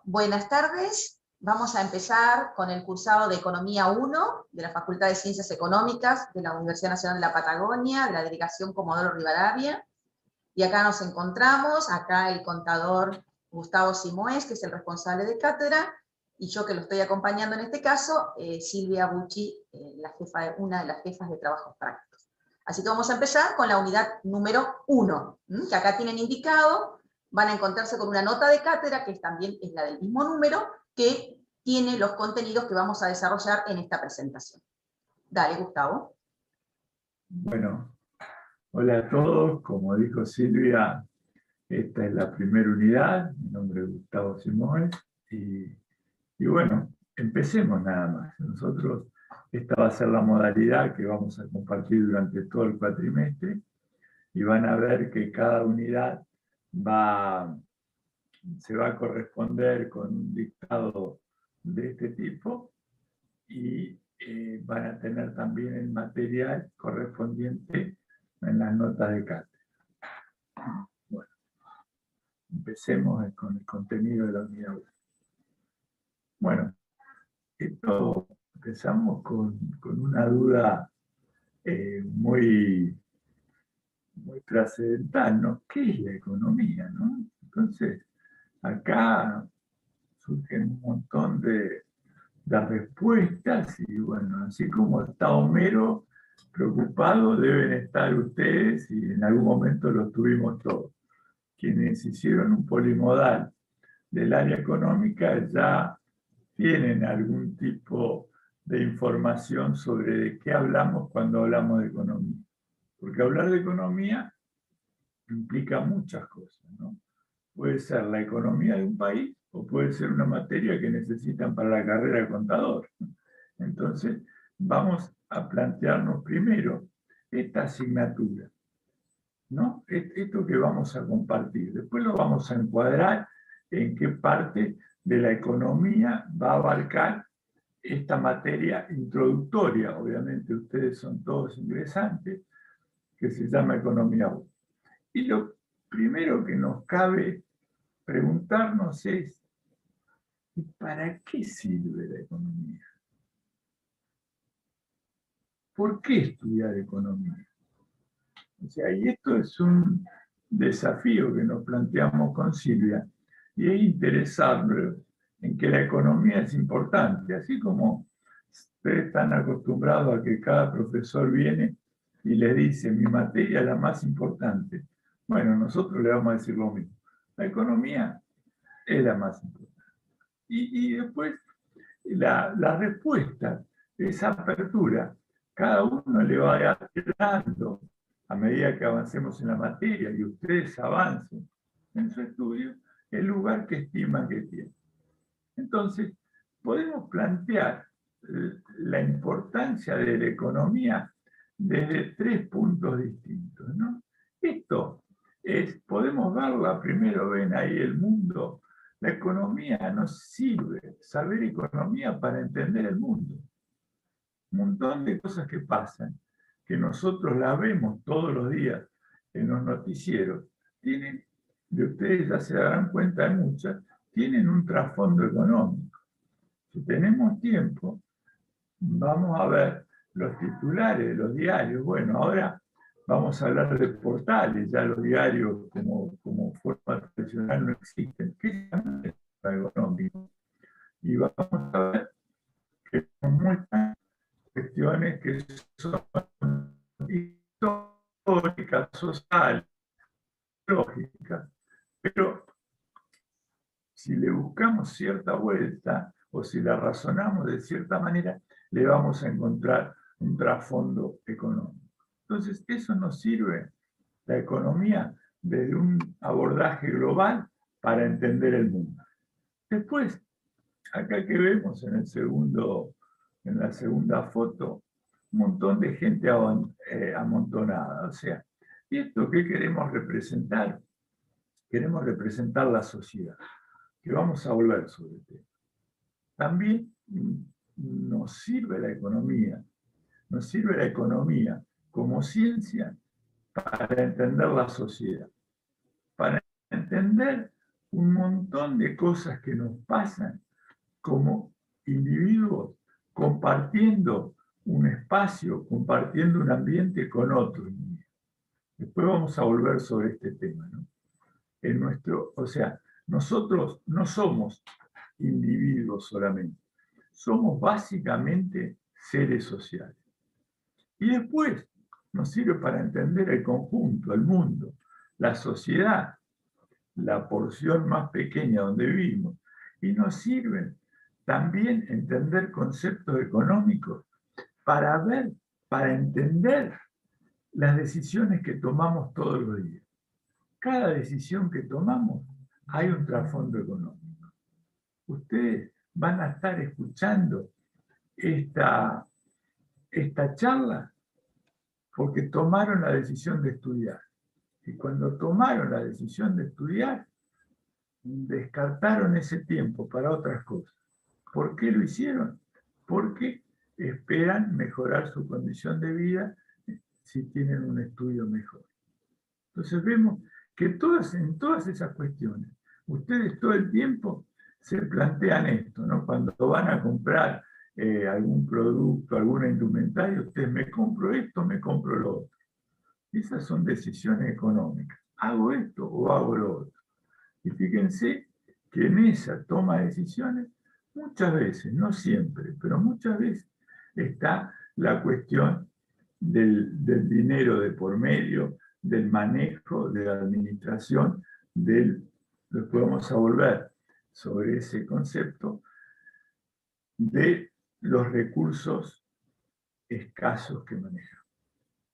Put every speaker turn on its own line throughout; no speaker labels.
Buenas tardes. Vamos a empezar con el cursado de Economía 1 de la Facultad de Ciencias Económicas de la Universidad Nacional de la Patagonia, de la Delegación Comodoro Rivadavia. Y acá nos encontramos, acá el contador Gustavo Simoes, que es el responsable de cátedra, y yo que lo estoy acompañando en este caso, Silvia Bucci, una de las jefas de trabajos prácticos. Así que vamos a empezar con la unidad número 1, que acá tienen indicado. Van a encontrarse con una nota de cátedra, que también es la del mismo número, que tiene los contenidos que vamos a desarrollar en esta presentación. Dale, Gustavo.
Bueno, hola a todos. Como dijo Silvia, esta es la primera unidad. Mi nombre es Gustavo Simoes. Y bueno, empecemos nada más. Esta va a ser la modalidad que vamos a compartir durante todo el cuatrimestre. Y van a ver que cada unidad se va a corresponder con un dictado de este tipo y van a tener también el material correspondiente en las notas de cátedra. Bueno, empecemos con el contenido de la unidad 1. Bueno, empezamos con una duda muy trascendental, ¿no? ¿Qué es la economía, no? Entonces, acá surgen un montón de respuestas y bueno, así como está Homero preocupado, deben estar ustedes y en algún momento lo tuvimos todos. Quienes hicieron un polimodal del área económica ya tienen algún tipo de información sobre de qué hablamos cuando hablamos de economía. Porque hablar de economía implica muchas cosas, ¿no? Puede ser la economía de un país o puede ser una materia que necesitan para la carrera de contador. Entonces, vamos a plantearnos primero esta asignatura, ¿no? Esto que vamos a compartir. Después lo vamos a encuadrar en qué parte de la economía va a abarcar esta materia introductoria. Obviamente ustedes son todos ingresantes, que se llama Economía 1. Y lo primero que nos cabe preguntarnos es, ¿y para qué sirve la economía? ¿Por qué estudiar economía? O sea, y esto es un desafío que nos planteamos con Silvia, y es interesarnos en que la economía es importante, así como ustedes están acostumbrados a que cada profesor viene y les dice, mi materia es la más importante. Bueno, nosotros le vamos a decir lo mismo. La economía es la más importante. Y después la respuesta, esa apertura, cada uno le va dando a medida que avancemos en la materia y ustedes avancen en su estudio, el lugar que estiman que tienen. Entonces, podemos plantear la importancia de la economía desde 3 puntos distintos, ¿no? Esto es, podemos verla, primero ven ahí el mundo. La economía nos sirve, saber economía para entender el mundo. Un montón de cosas que pasan, que nosotros las vemos todos los días en los noticieros, de ustedes ya se darán cuenta de muchas, tienen un trasfondo económico. Si tenemos tiempo, vamos a ver los titulares de los diarios. Bueno, ahora vamos a hablar de portales, ya los diarios como forma tradicional no existen. ¿Qué es el económico? Y vamos a ver que nos muestran cuestiones que son históricas, sociales, lógicas, pero si le buscamos cierta vuelta o si la razonamos de cierta manera, le vamos a encontrar un trasfondo económico. Entonces, eso nos sirve, la economía, desde un abordaje global para entender el mundo. Después, acá que vemos en la segunda foto, un montón de gente amontonada. O sea, ¿y esto qué queremos representar? Queremos representar la sociedad, que vamos a volver sobre el tema. También nos sirve la economía como ciencia para entender la sociedad, para entender un montón de cosas que nos pasan como individuos compartiendo un espacio, compartiendo un ambiente con otros. Después vamos a volver sobre este tema, ¿no? O sea, nosotros no somos individuos solamente, somos básicamente seres sociales. Y después nos sirve para entender el conjunto, el mundo, la sociedad, la porción más pequeña donde vivimos. Y nos sirven también entender conceptos económicos para ver, para entender las decisiones que tomamos todos los días. Cada decisión que tomamos hay un trasfondo económico. Ustedes van a estar escuchando esta charla porque tomaron la decisión de estudiar. Y cuando tomaron la decisión de estudiar, descartaron ese tiempo para otras cosas. ¿Por qué lo hicieron? Porque esperan mejorar su condición de vida si tienen un estudio mejor. Entonces vemos que en todas esas cuestiones, ustedes todo el tiempo se plantean esto, ¿no? Cuando van a comprar algún producto, alguna indumentaria, ustedes me compro esto, me compro lo otro. Esas son decisiones económicas. ¿Hago esto o hago lo otro? Y fíjense que en esa toma de decisiones, muchas veces, no siempre, pero muchas veces está la cuestión del dinero de por medio, del manejo, de la administración, después vamos a volver sobre ese concepto, de los recursos escasos que manejan.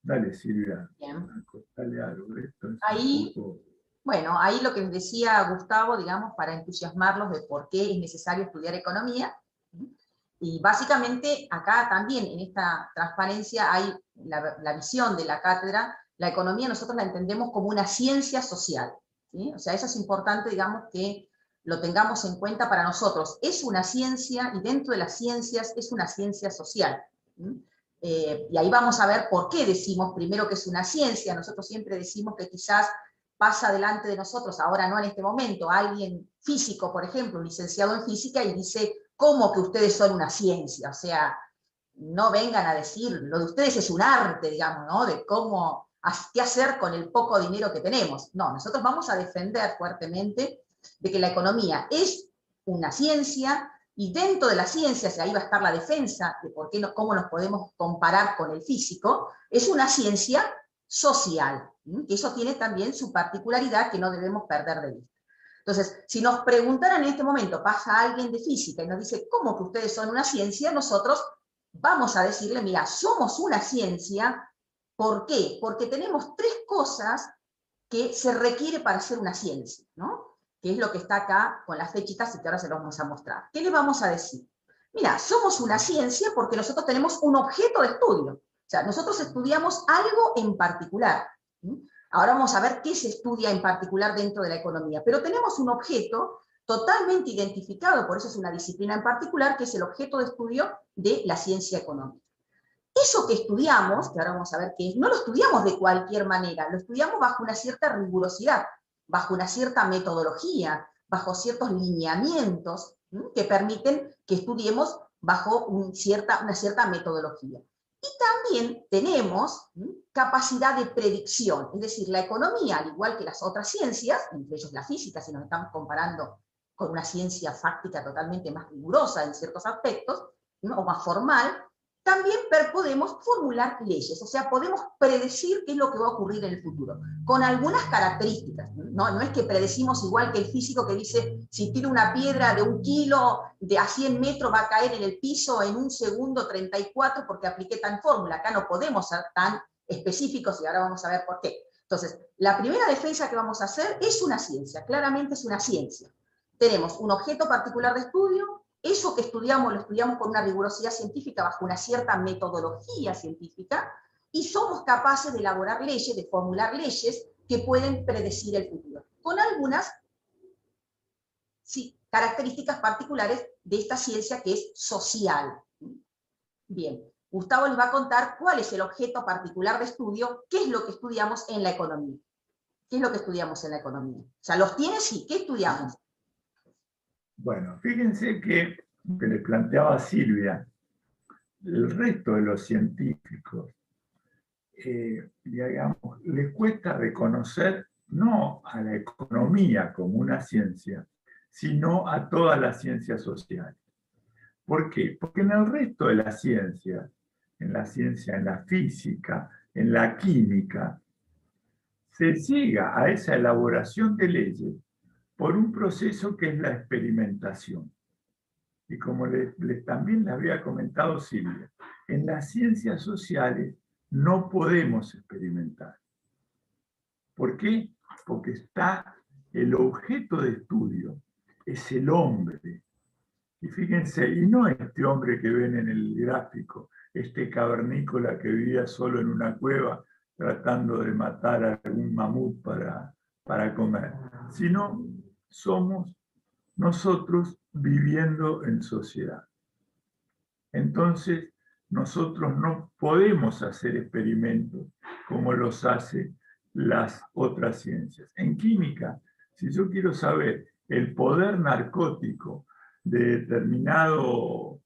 Dale, Silvia.
Bien.
Dale algo. Esto es
Ahí,
un poco...
bueno, ahí lo que decía Gustavo, digamos, para entusiasmarlos de por qué es necesario estudiar economía. Y básicamente acá también, en esta transparencia, hay la visión de la cátedra. La economía nosotros la entendemos como una ciencia social, ¿sí? O sea, eso es importante, digamos, que lo tengamos en cuenta para nosotros. Es una ciencia, y dentro de las ciencias es una ciencia social, ¿sí? Y ahí vamos a ver por qué decimos primero que es una ciencia. Nosotros siempre decimos que quizás pasa delante de nosotros, ahora no en este momento, alguien físico, por ejemplo, un licenciado en física, y dice, ¿cómo que ustedes son una ciencia? O sea, no vengan a decir, lo de ustedes es un arte, digamos, ¿no? De cómo, qué hacer con el poco dinero que tenemos. No, nosotros vamos a defender fuertemente de que la economía es una ciencia, y dentro de la ciencia, ahí va a estar la defensa de por qué no, cómo nos podemos comparar con el físico, es una ciencia social, que eso tiene también su particularidad que no debemos perder de vista. Entonces, si nos preguntaran en este momento, pasa alguien de física y nos dice, ¿cómo que ustedes son una ciencia? Nosotros vamos a decirle, mira, somos una ciencia. ¿Por qué? Porque tenemos tres cosas que se requiere para ser una ciencia, ¿no? Que es lo que está acá con las flechitas y que ahora se lo vamos a mostrar. ¿Qué le vamos a decir? Mira, somos una ciencia porque nosotros tenemos un objeto de estudio. O sea, nosotros estudiamos algo en particular. Ahora vamos a ver qué se estudia en particular dentro de la economía. Pero tenemos un objeto totalmente identificado, por eso es una disciplina en particular, que es el objeto de estudio de la ciencia económica. Eso que estudiamos, que ahora vamos a ver qué es, no lo estudiamos de cualquier manera, lo estudiamos bajo una cierta rigurosidad, bajo una cierta metodología, bajo ciertos lineamientos que permiten que estudiemos bajo una cierta metodología. Y también tenemos capacidad de predicción, es decir, la economía, al igual que las otras ciencias, entre ellos la física, si nos estamos comparando con una ciencia fáctica totalmente más rigurosa en ciertos aspectos, ¿no? O más formal, también podemos formular leyes, o sea, podemos predecir qué es lo que va a ocurrir en el futuro, con algunas características, ¿no? No es que predecimos igual que el físico que dice, si tiro una piedra de 1 kilo a 100 metros va a caer en el piso en 1 segundo 34 porque apliqué tan fórmula. Acá no podemos ser tan específicos y ahora vamos a ver por qué. Entonces, la primera defensa que vamos a hacer es una ciencia, claramente es una ciencia. Tenemos un objeto particular de estudio. Eso que estudiamos, lo estudiamos con una rigurosidad científica, bajo una cierta metodología científica, y somos capaces de elaborar leyes, de formular leyes que pueden predecir el futuro, con algunas características particulares de esta ciencia que es social. Bien, Gustavo les va a contar cuál es el objeto particular de estudio, qué es lo que estudiamos en la economía. ¿Qué es lo que estudiamos en la economía? O sea, ¿los tiene? Sí. ¿Qué estudiamos?
Bueno, fíjense que le planteaba a Silvia, el resto de los científicos, digamos, les cuesta reconocer no a la economía como una ciencia, sino a todas las ciencias sociales. ¿Por qué? Porque en el resto de las ciencias, en la física, en la química, se llega a esa elaboración de leyes por un proceso que es la experimentación. Y como también le había comentado Silvia, en las ciencias sociales no podemos experimentar. ¿Por qué? Porque está el objeto de estudio, es el hombre. Y fíjense, y no este hombre que ven en el gráfico, este cavernícola que vivía solo en una cueva tratando de matar a algún mamut para comer, sino somos nosotros viviendo en sociedad. Entonces, nosotros no podemos hacer experimentos como los hace las otras ciencias. En química, si yo quiero saber el poder narcótico de determinado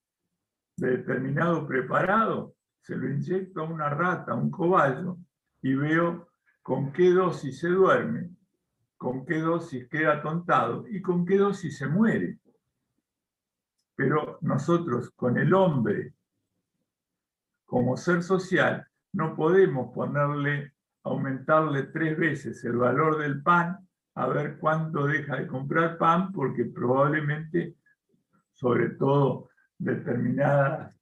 preparado, se lo inyecto a una rata, a un cobayo, y veo con qué dosis se duerme, con qué dosis queda atontado y con qué dosis se muere. Pero nosotros, con el hombre como ser social, no podemos aumentarle 3 veces el valor del pan a ver cuánto deja de comprar pan, porque probablemente, sobre todo, determinados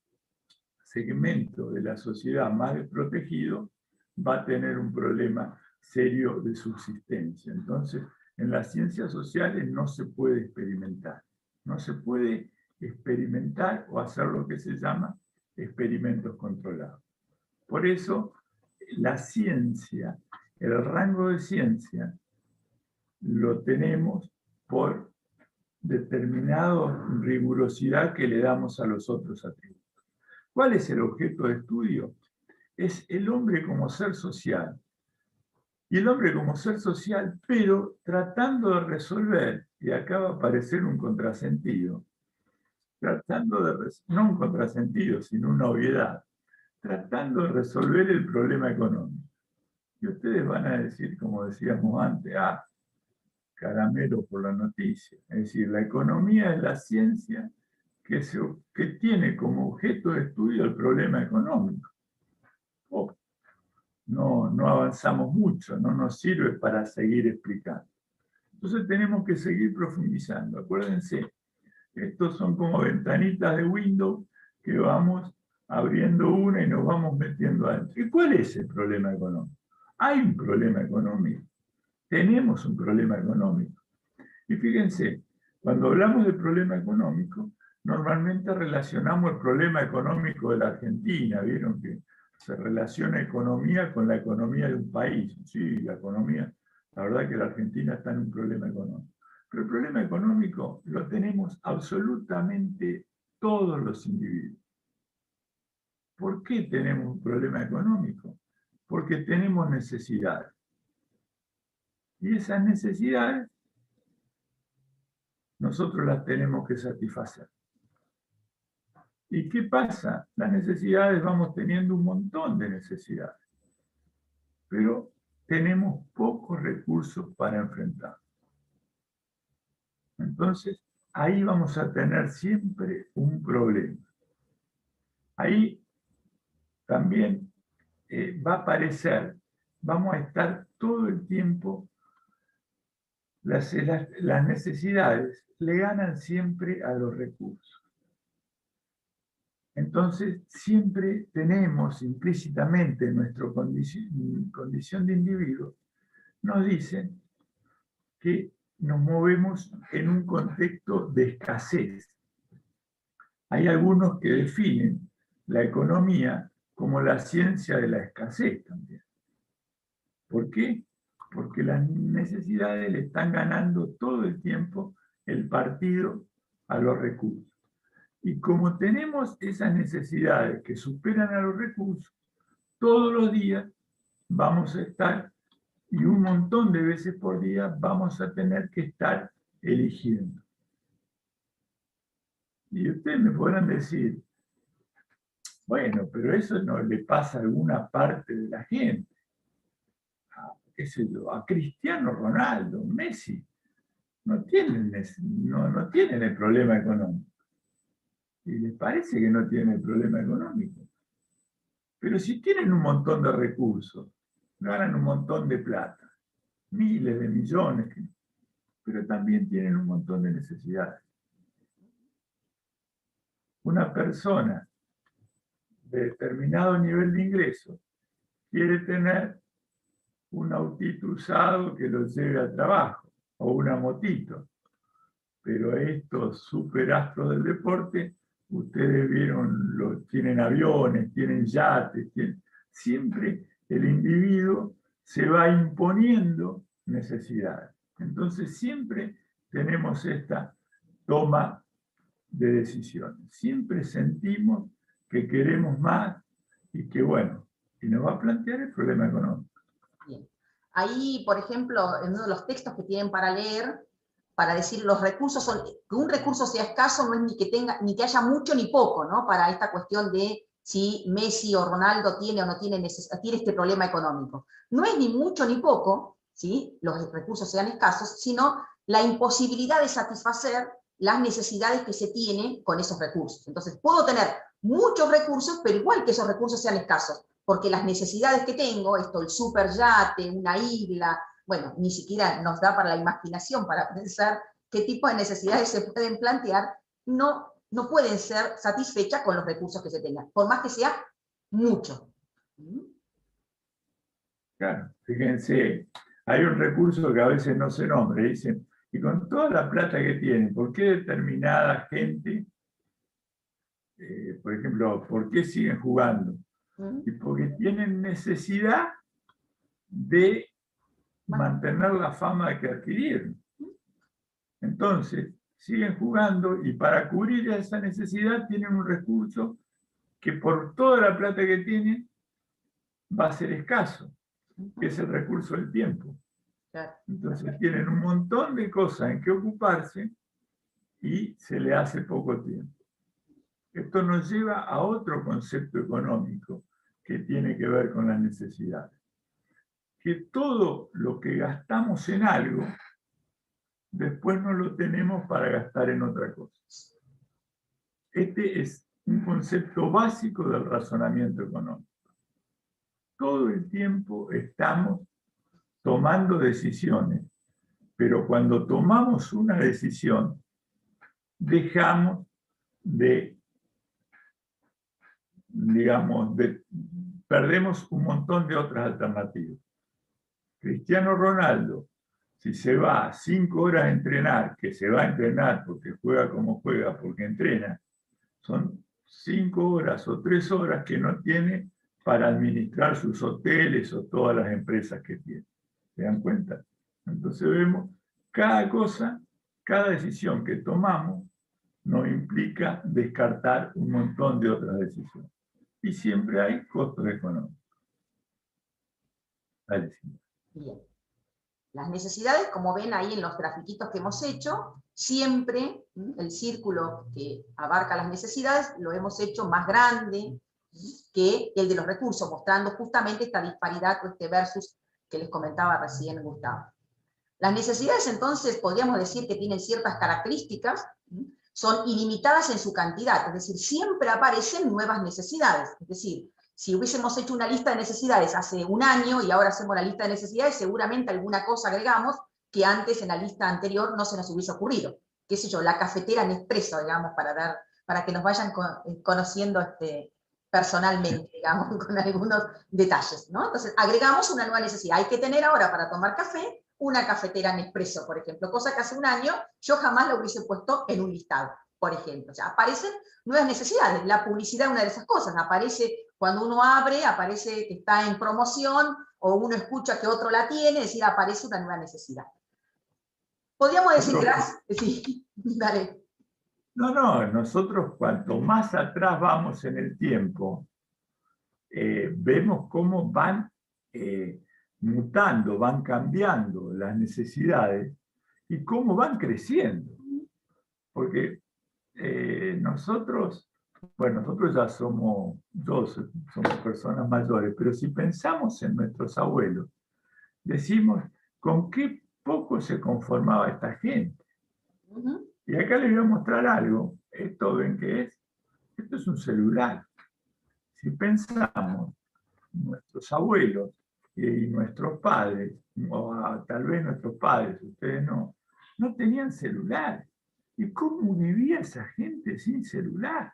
segmentos de la sociedad más desprotegido va a tener un problema serio de subsistencia. Entonces, en las ciencias sociales no se puede experimentar. No se puede experimentar o hacer lo que se llama experimentos controlados. Por eso, la ciencia, el rango de ciencia, lo tenemos por determinada rigurosidad que le damos a los otros atributos. ¿Cuál es el objeto de estudio? Es el hombre como ser social. Y el hombre como ser social, pero tratando de resolver, y acá va a aparecer un contrasentido, no un contrasentido, sino una obviedad, tratando de resolver el problema económico. Y ustedes van a decir, como decíamos antes, caramelo por la noticia. Es decir, la economía es la ciencia que tiene como objeto de estudio el problema económico. No avanzamos mucho, no nos sirve para seguir explicando. Entonces tenemos que seguir profundizando. Acuérdense, estos son como ventanitas de Windows que vamos abriendo una y nos vamos metiendo adentro. ¿Y cuál es el problema económico? Hay un problema económico. Tenemos un problema económico. Y fíjense, cuando hablamos de problema económico, normalmente relacionamos el problema económico de la Argentina. Vieron que se relaciona economía con la economía de un país. Sí, la verdad que la Argentina está en un problema económico. Pero el problema económico lo tenemos absolutamente todos los individuos. ¿Por qué tenemos un problema económico? Porque tenemos necesidades. Y esas necesidades nosotros las tenemos que satisfacer. ¿Y qué pasa? Las necesidades, vamos teniendo un montón de necesidades, pero tenemos pocos recursos para enfrentar. Entonces, ahí vamos a tener siempre un problema. Ahí también va a aparecer, vamos a estar todo el tiempo, las necesidades le ganan siempre a los recursos. Entonces, siempre tenemos implícitamente en nuestra condición de individuo, nos dicen que nos movemos en un contexto de escasez. Hay algunos que definen la economía como la ciencia de la escasez también. ¿Por qué? Porque las necesidades le están ganando todo el tiempo el partido a los recursos. Y como tenemos esas necesidades que superan a los recursos, todos los días vamos a estar y un montón de veces por día vamos a tener que estar eligiendo. Y ustedes me podrán decir, bueno, pero eso no le pasa a alguna parte de la gente. Qué sé yo, a Cristiano Ronaldo, Messi, no tienen el problema económico. Y les parece que no tienen el problema económico. Pero si tienen un montón de recursos, ganan un montón de plata, miles de millones, pero también tienen un montón de necesidades. Una persona de determinado nivel de ingreso quiere tener un autito usado que lo lleve al trabajo, o una motito. Pero estos superastros del deporte, ustedes vieron, tienen aviones, tienen yates, siempre el individuo se va imponiendo necesidades. Entonces siempre tenemos esta toma de decisiones. Siempre sentimos que queremos más y que, bueno, y nos va a plantear el problema económico.
Bien. Ahí, por ejemplo, en uno de los textos que tienen para leer, para decir los recursos son, que un recurso sea escaso no es ni que haya mucho ni poco, ¿no? Para esta cuestión de si Messi o Ronaldo tiene o no tiene este problema económico. No es ni mucho ni poco, ¿sí? Los recursos sean escasos, sino la imposibilidad de satisfacer las necesidades que se tiene con esos recursos. Entonces, puedo tener muchos recursos, pero igual que esos recursos sean escasos, porque las necesidades que tengo, el superyate, una isla, bueno, ni siquiera nos da para la imaginación para pensar qué tipo de necesidades se pueden plantear, no pueden ser satisfechas con los recursos que se tengan, por más que sea mucho.
Claro, fíjense, hay un recurso que a veces no se nombra, dicen, y con toda la plata que tienen, ¿por qué determinada gente, por ejemplo, por qué siguen jugando? Y porque tienen necesidad de mantener la fama que adquirieron. Entonces, siguen jugando y para cubrir esa necesidad tienen un recurso que por toda la plata que tienen va a ser escaso, que es el recurso del tiempo. Entonces tienen un montón de cosas en que ocuparse y se le hace poco tiempo. Esto nos lleva a otro concepto económico que tiene que ver con las necesidades. Que todo lo que gastamos en algo, después no lo tenemos para gastar en otra cosa. Este es un concepto básico del razonamiento económico. Todo el tiempo estamos tomando decisiones, pero cuando tomamos una decisión, dejamos perdemos un montón de otras alternativas. Cristiano Ronaldo, si se va 5 horas a entrenar, que se va a entrenar porque juega como juega, porque entrena, son 5 horas o 3 horas que no tiene para administrar sus hoteles o todas las empresas que tiene. ¿Se dan cuenta? Entonces vemos, cada cosa, cada decisión que tomamos nos implica descartar un montón de otras decisiones. Y siempre hay costos económicos. Dale, sí.
Bien. Las necesidades, como ven ahí en los grafiquitos que hemos hecho, siempre el círculo que abarca las necesidades lo hemos hecho más grande que el de los recursos, mostrando justamente esta disparidad o este versus que les comentaba recién Gustavo. Las necesidades, entonces, podríamos decir que tienen ciertas características, son ilimitadas en su cantidad, es decir, siempre aparecen nuevas necesidades, es decir, si hubiésemos hecho una lista de necesidades hace un año y ahora hacemos la lista de necesidades, seguramente alguna cosa agregamos que antes en la lista anterior no se nos hubiese ocurrido. Qué sé yo, la cafetera Nespresso, digamos, para que nos vayan conociendo personalmente, digamos, con algunos detalles, ¿no? Entonces, agregamos una nueva necesidad. Hay que tener ahora para tomar café una cafetera Nespresso, por ejemplo, cosa que hace un año yo jamás la hubiese puesto en un listado, por ejemplo. O sea, aparecen nuevas necesidades. La publicidad es una de esas cosas. Aparece, cuando uno abre, aparece que está en promoción, o uno escucha que otro la tiene, es decir, aparece una nueva necesidad. Podríamos decir, gracias. Sí, dale.
No, nosotros cuanto más atrás vamos en el tiempo, vemos cómo van mutando, van cambiando las necesidades y cómo van creciendo. Porque nosotros ya somos personas mayores, pero si pensamos en nuestros abuelos, decimos, ¿con qué poco se conformaba esta gente? Y acá les voy a mostrar algo. ¿Esto ven qué es? Esto es un celular. Si pensamos, nuestros abuelos y nuestros padres, o tal vez nuestros padres, ustedes no tenían celular. ¿Y cómo vivía esa gente sin celular?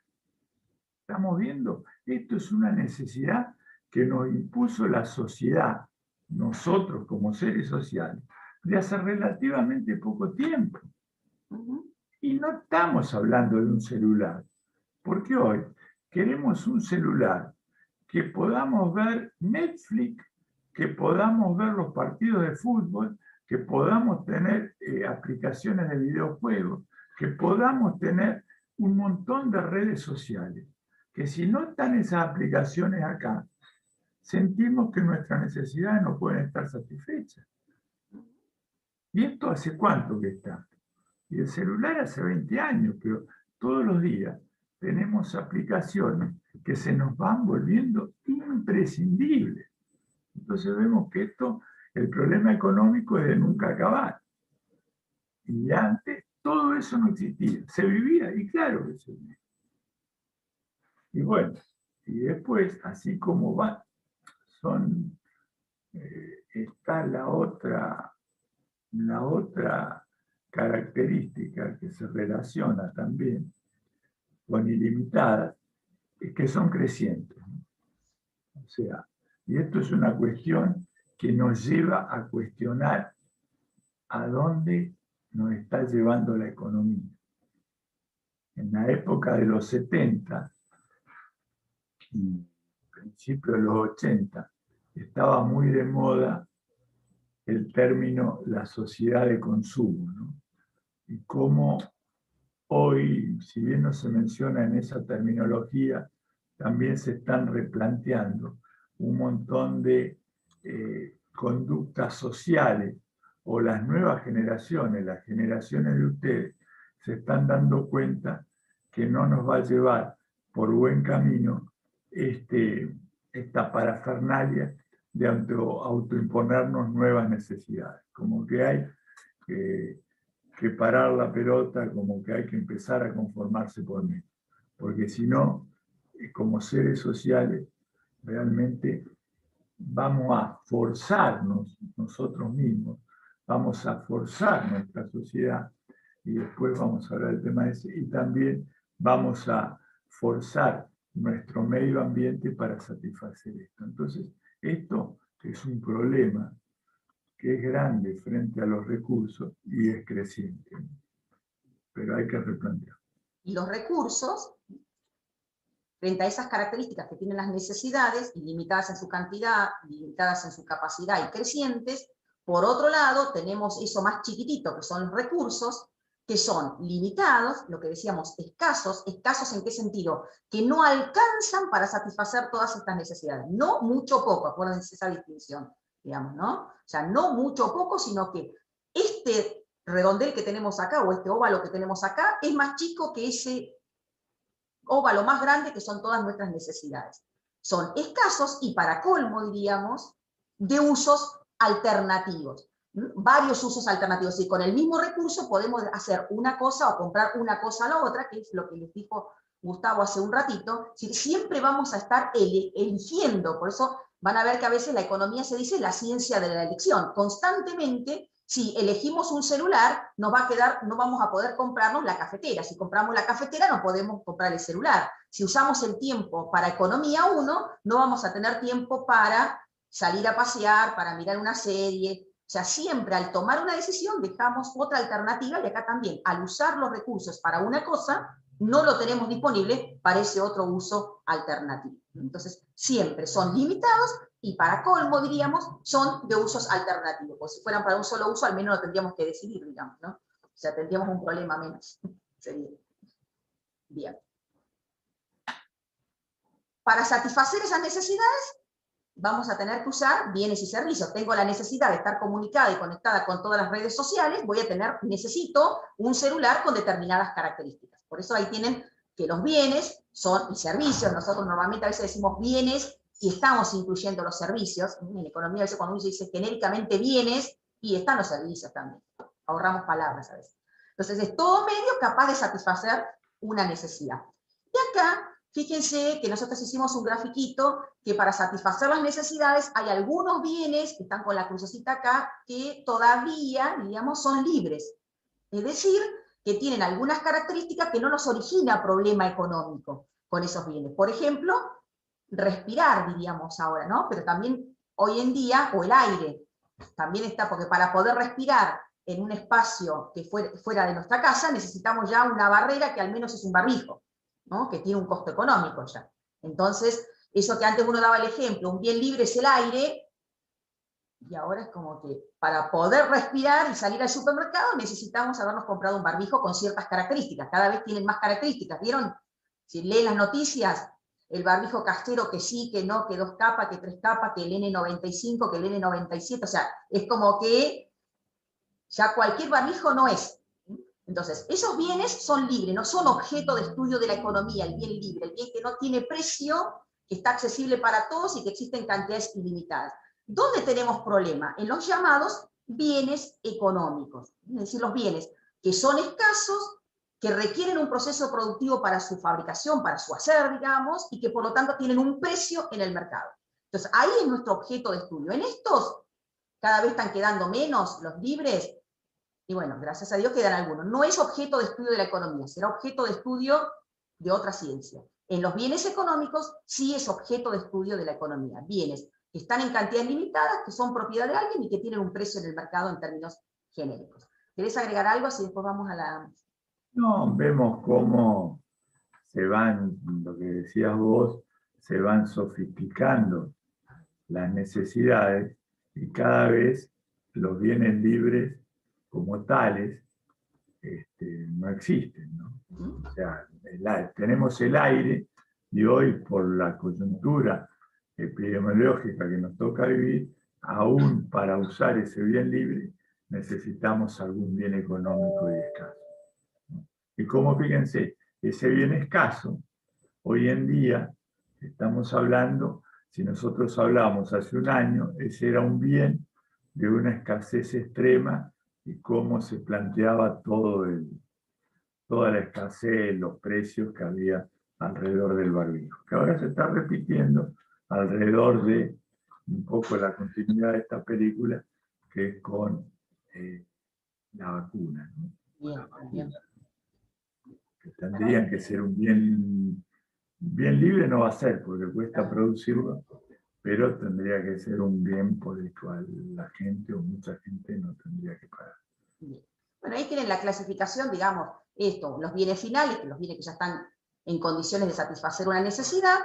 Estamos viendo, esto es una necesidad que nos impuso la sociedad, nosotros como seres sociales, de hace relativamente poco tiempo. Y no estamos hablando de un celular, porque hoy queremos un celular que podamos ver Netflix, que podamos ver los partidos de fútbol, que podamos tener aplicaciones de videojuegos, que podamos tener un montón de redes sociales, que si no están esas aplicaciones acá, sentimos que nuestras necesidades no pueden estar satisfechas. ¿Y esto hace cuánto que está? Y el celular hace 20 años, pero todos los días tenemos aplicaciones que se nos van volviendo imprescindibles. Entonces vemos que el problema económico es de nunca acabar. Y antes todo eso no existía. Se vivía, y claro que se vivía. Y bueno, y después, así como va, está la otra característica que se relaciona también con ilimitadas, es que son crecientes. O sea, y esto es una cuestión que nos lleva a cuestionar a dónde nos está llevando la economía. En la época de los 70 y principios de los 80, estaba muy de moda el término la sociedad de consumo, ¿no? Y cómo hoy, si bien no se menciona en esa terminología, también se están replanteando un montón de conductas sociales, o las nuevas generaciones, las generaciones de ustedes, se están dando cuenta que no nos va a llevar por buen camino esta parafernalia de autoimponernos nuevas necesidades. Como que hay que parar la pelota, como que hay que empezar a conformarse por mí. Porque si no, como seres sociales, realmente vamos a forzarnos nosotros mismos, vamos a forzar nuestra sociedad, y después vamos a hablar del tema ese, y también vamos a forzar nuestro medio ambiente para satisfacer esto. Entonces, esto es un problema que es grande frente a los recursos y es creciente, pero hay que replantear.
Y los recursos, frente a esas características que tienen las necesidades, ilimitadas en su cantidad, limitadas en su capacidad y crecientes, por otro lado tenemos eso más chiquitito, que son los recursos, que son limitados, lo que decíamos, escasos ¿en qué sentido? Que no alcanzan para satisfacer todas estas necesidades, no mucho poco, acuérdense esa distinción, digamos, ¿no? O sea, no mucho poco, sino que este redondel que tenemos acá, o este óvalo que tenemos acá, es más chico que ese óvalo más grande, que son todas nuestras necesidades. Son escasos y, para colmo, diríamos, de usos alternativos. Varios usos alternativos, y con el mismo recurso podemos hacer una cosa o comprar una cosa a la otra, que es lo que les dijo Gustavo hace un ratito. Siempre vamos a estar eligiendo, por eso van a ver que a veces la economía se dice la ciencia de la elección. Constantemente, si elegimos un celular, nos va a quedar, no vamos a poder comprarnos la cafetera. Si compramos la cafetera, no podemos comprar el celular. Si usamos el tiempo para economía 1, no vamos a tener tiempo para salir a pasear, para mirar una serie. O sea, siempre al tomar una decisión dejamos otra alternativa, y acá también, al usar los recursos para una cosa, no lo tenemos disponible para ese otro uso alternativo. Entonces, siempre son limitados, y para colmo, diríamos, son de usos alternativos. Pues si fueran para un solo uso, al menos lo tendríamos que decidir, digamos, ¿no? O sea, tendríamos un problema menos. Sería. Bien. Para satisfacer esas necesidades, vamos a tener que usar bienes y servicios. Tengo la necesidad de estar comunicada y conectada con todas las redes sociales, necesito un celular con determinadas características. Por eso ahí tienen que los bienes son servicios. Nosotros normalmente a veces decimos bienes y estamos incluyendo los servicios. En economía a veces cuando uno dice genéricamente bienes, y están los servicios también. Ahorramos palabras a veces. Entonces es todo medio capaz de satisfacer una necesidad. Y acá, fíjense que nosotros hicimos un grafiquito que para satisfacer las necesidades hay algunos bienes que están con la crucecita acá que todavía, digamos, son libres. Es decir, que tienen algunas características que no nos origina problema económico con esos bienes. Por ejemplo, respirar, diríamos ahora, ¿no? Pero también hoy en día, o el aire, también está, porque para poder respirar en un espacio que fuera de nuestra casa, necesitamos ya una barrera que al menos es un barbijo, ¿no? Que tiene un costo económico ya. Entonces, eso que antes uno daba el ejemplo, un bien libre es el aire, y ahora es como que para poder respirar y salir al supermercado necesitamos habernos comprado un barbijo con ciertas características. Cada vez tienen más características, ¿vieron? Si leen las noticias, el barbijo casero que sí, que no, que 2 capas, que 3 capas, que el N95, que el N97, o sea, es como que ya cualquier barbijo no es. Entonces, esos bienes son libres, no son objeto de estudio de la economía, el bien libre, el bien que no tiene precio, que está accesible para todos y que existen cantidades ilimitadas. ¿Dónde tenemos problema? En los llamados bienes económicos, es decir, los bienes que son escasos, que requieren un proceso productivo para su fabricación, para su hacer, digamos, y que por lo tanto tienen un precio en el mercado. Entonces, ahí es nuestro objeto de estudio. En estos, cada vez están quedando menos los libres, y bueno, gracias a Dios quedan algunos. No es objeto de estudio de la economía, será objeto de estudio de otra ciencia. En los bienes económicos sí es objeto de estudio de la economía. Bienes que están en cantidades limitadas, que son propiedad de alguien y que tienen un precio en el mercado en términos genéricos. ¿Querés agregar algo? Así después vamos a la...
No, vemos cómo se van, lo que decías vos, se van sofisticando las necesidades y cada vez los bienes libres como tales no existen, ¿no? O sea, tenemos el aire y hoy por la coyuntura epidemiológica que nos toca vivir, aún para usar ese bien libre necesitamos algún bien económico y escaso, ¿no? Y como fíjense, ese bien escaso, hoy en día estamos hablando, si nosotros hablamos hace un año, ese era un bien de una escasez extrema y cómo se planteaba toda la escasez, los precios que había alrededor del barbijo, que ahora se está repitiendo alrededor de un poco la continuidad de esta película, que es con la vacuna, ¿no?
Bien, bien.
Que tendrían que ser un bien libre, no va a ser, porque cuesta producirlo, pero tendría que ser un bien por el cual la gente o mucha gente no tendría que pagar.
Bien. Bueno, ahí tienen la clasificación, digamos, los bienes finales, los bienes que ya están en condiciones de satisfacer una necesidad,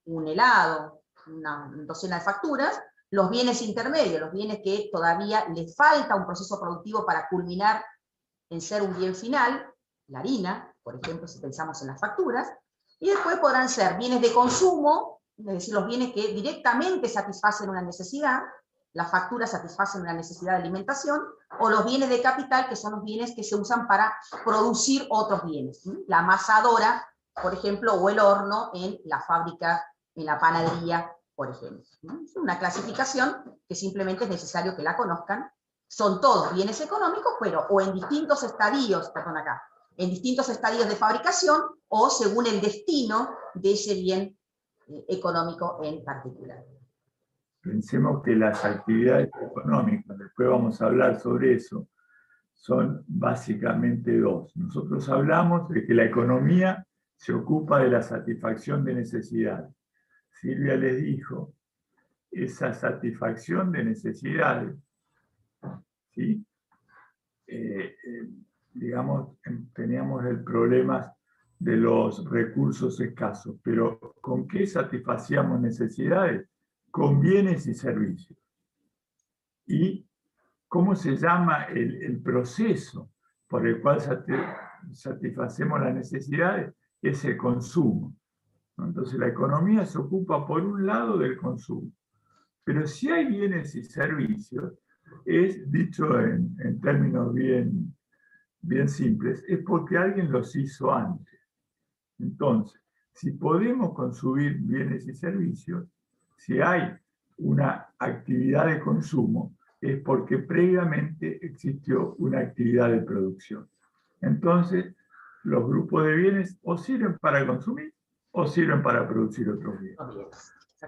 un helado, una docena de facturas, los bienes intermedios, los bienes que todavía les falta un proceso productivo para culminar en ser un bien final, la harina, por ejemplo, si pensamos en las facturas, y después podrán ser bienes de consumo, es decir, los bienes que directamente satisfacen una necesidad, las facturas satisfacen una necesidad de alimentación, o los bienes de capital, que son los bienes que se usan para producir otros bienes. La amasadora, por ejemplo, o el horno en la fábrica, en la panadería, por ejemplo. Es una clasificación que simplemente es necesario que la conozcan. Son todos bienes económicos, pero o en distintos estadios, perdón acá, en distintos estadios de fabricación, o según el destino de ese bien económico en particular.
Pensemos que las actividades económicas, después vamos a hablar sobre eso, son básicamente dos. Nosotros hablamos de que la economía se ocupa de la satisfacción de necesidades. Silvia les dijo, esa satisfacción de necesidades, ¿sí? Digamos, teníamos el problema de los recursos escasos, pero ¿con qué satisfacíamos necesidades? Con bienes y servicios. ¿Y cómo se llama el proceso por el cual satisfacemos las necesidades? Es el consumo. Entonces la economía se ocupa por un lado del consumo. Pero si hay bienes y servicios, es dicho en términos bien simples, es porque alguien los hizo antes. Entonces, si podemos consumir bienes y servicios, si hay una actividad de consumo, es porque previamente existió una actividad de producción. Entonces, los grupos de bienes o sirven para consumir o sirven para producir otros bienes.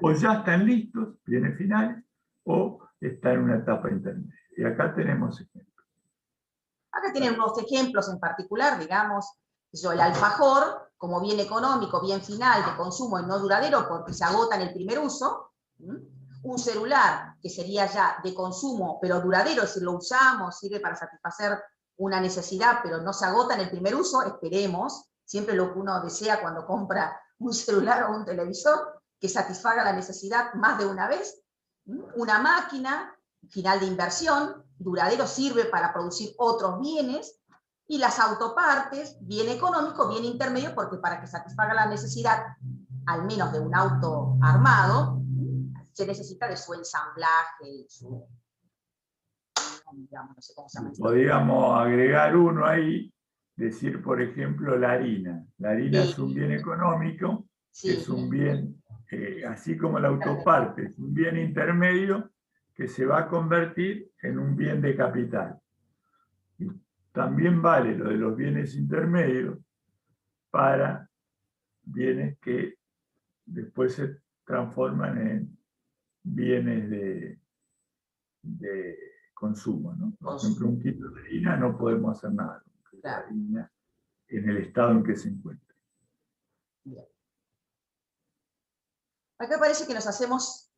O ya están listos, bienes finales, o están en una etapa intermedia. Y acá tenemos ejemplos.
Acá tienen unos ejemplos en particular, digamos, el alfajor como bien económico, bien final, de consumo y no duradero porque se agota en el primer uso. Un celular que sería ya de consumo pero duradero, si lo usamos, sirve para satisfacer una necesidad pero no se agota en el primer uso, esperemos, siempre lo que uno desea cuando compra un celular o un televisor, que satisfaga la necesidad más de una vez. Una máquina final de inversión, duradero, sirve para producir otros bienes, y las autopartes, bien económico, bien intermedio, porque para que satisfaga la necesidad, al menos de un auto armado, se necesita de su ensamblaje, digamos, no sé cómo se llama.
Podríamos agregar uno ahí, decir, por ejemplo, la harina. La harina es un bien económico,
sí,
es un bien, así como la autoparte, es un bien intermedio que se va a convertir en un bien de capital. Y también vale lo de los bienes intermedios para bienes que después se transforman en bienes de consumo, ¿no? Por ejemplo, un kilo de harina no podemos hacer nada con la harina en el estado en que se encuentra.
Bien. Acá parece que nos hacemos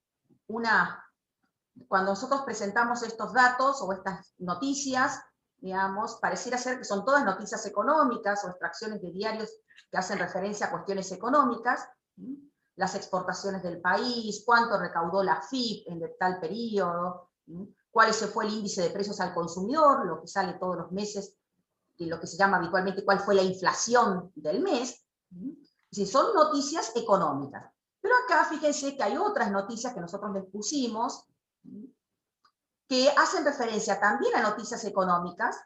cuando nosotros presentamos estos datos o estas noticias, digamos, pareciera ser que son todas noticias económicas o extracciones de diarios que hacen referencia a cuestiones económicas, las exportaciones del país, cuánto recaudó la FIP en tal periodo, cuál fue el índice de precios al consumidor, lo que sale todos los meses, y lo que se llama habitualmente cuál fue la inflación del mes. Es decir, son noticias económicas. Pero acá fíjense que hay otras noticias que nosotros les pusimos, que hacen referencia también a noticias económicas,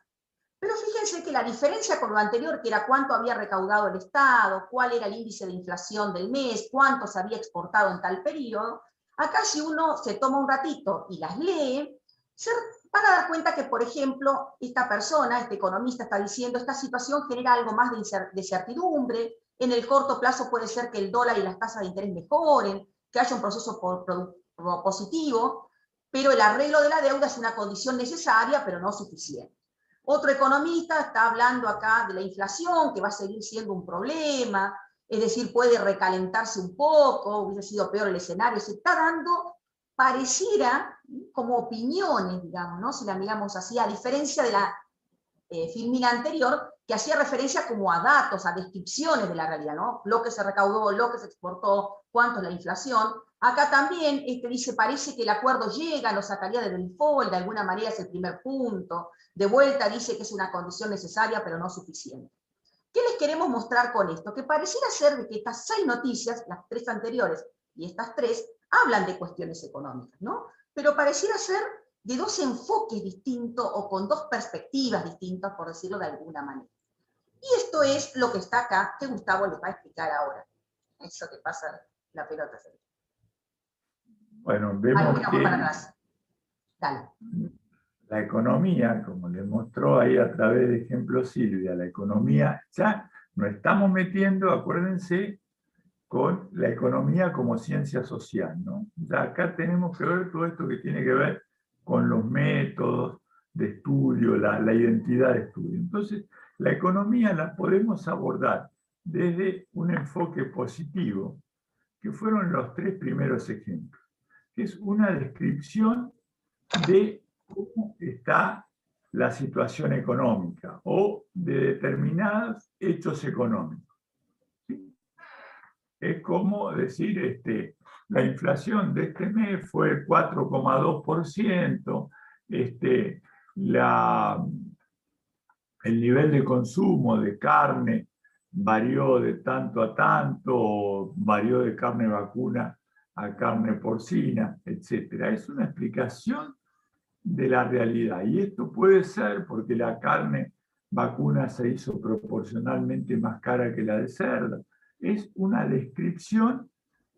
pero fíjense que la diferencia con lo anterior, que era cuánto había recaudado el Estado, cuál era el índice de inflación del mes, cuánto se había exportado en tal periodo, acá si uno se toma un ratito y las lee, se van a dar cuenta que, por ejemplo, esta persona, este economista está diciendo, esta situación genera algo más de certidumbre, en el corto plazo puede ser que el dólar y las tasas de interés mejoren, que haya un proceso positivo, pero el arreglo de la deuda es una condición necesaria, pero no suficiente. Otro economista está hablando acá de la inflación, que va a seguir siendo un problema, es decir, puede recalentarse un poco, hubiese sido peor el escenario, se está dando, pareciera, como opiniones, digamos, ¿no? Si la miramos así, a diferencia de la filmina anterior, que hacía referencia como a datos, a descripciones de la realidad, ¿no? Lo que se recaudó, lo que se exportó, cuánto es la inflación. Acá también dice, parece que el acuerdo llega, lo sacaría del default, de alguna manera es el primer punto. De vuelta dice que es una condición necesaria, pero no suficiente. ¿Qué les queremos mostrar con esto? Que pareciera ser de que estas 6 noticias, las 3 anteriores y estas 3, hablan de cuestiones económicas, ¿no? Pero pareciera ser de 2 enfoques distintos o con 2 perspectivas distintas, por decirlo de alguna manera. Y esto es lo que está acá, que Gustavo les va a explicar ahora. Eso que pasa la pelota.
Bueno, vemos que
Dale.
La economía, como le mostró ahí a través de ejemplo Silvia, la economía, ya nos estamos metiendo, acuérdense, con la economía como ciencia social, ¿no? Ya acá tenemos que ver todo esto que tiene que ver con los métodos de estudio, la identidad de estudio. Entonces, la economía la podemos abordar desde un enfoque positivo, que fueron los 3 primeros ejemplos, que es una descripción de cómo está la situación económica o de determinados hechos económicos. ¿Sí? Es como decir, la inflación de este mes fue 4,2%, el nivel de consumo de carne varió de tanto a tanto, varió de carne vacuna a carne porcina, etc. Es una explicación de la realidad. Y esto puede ser porque la carne vacuna se hizo proporcionalmente más cara que la de cerdo. Es una descripción,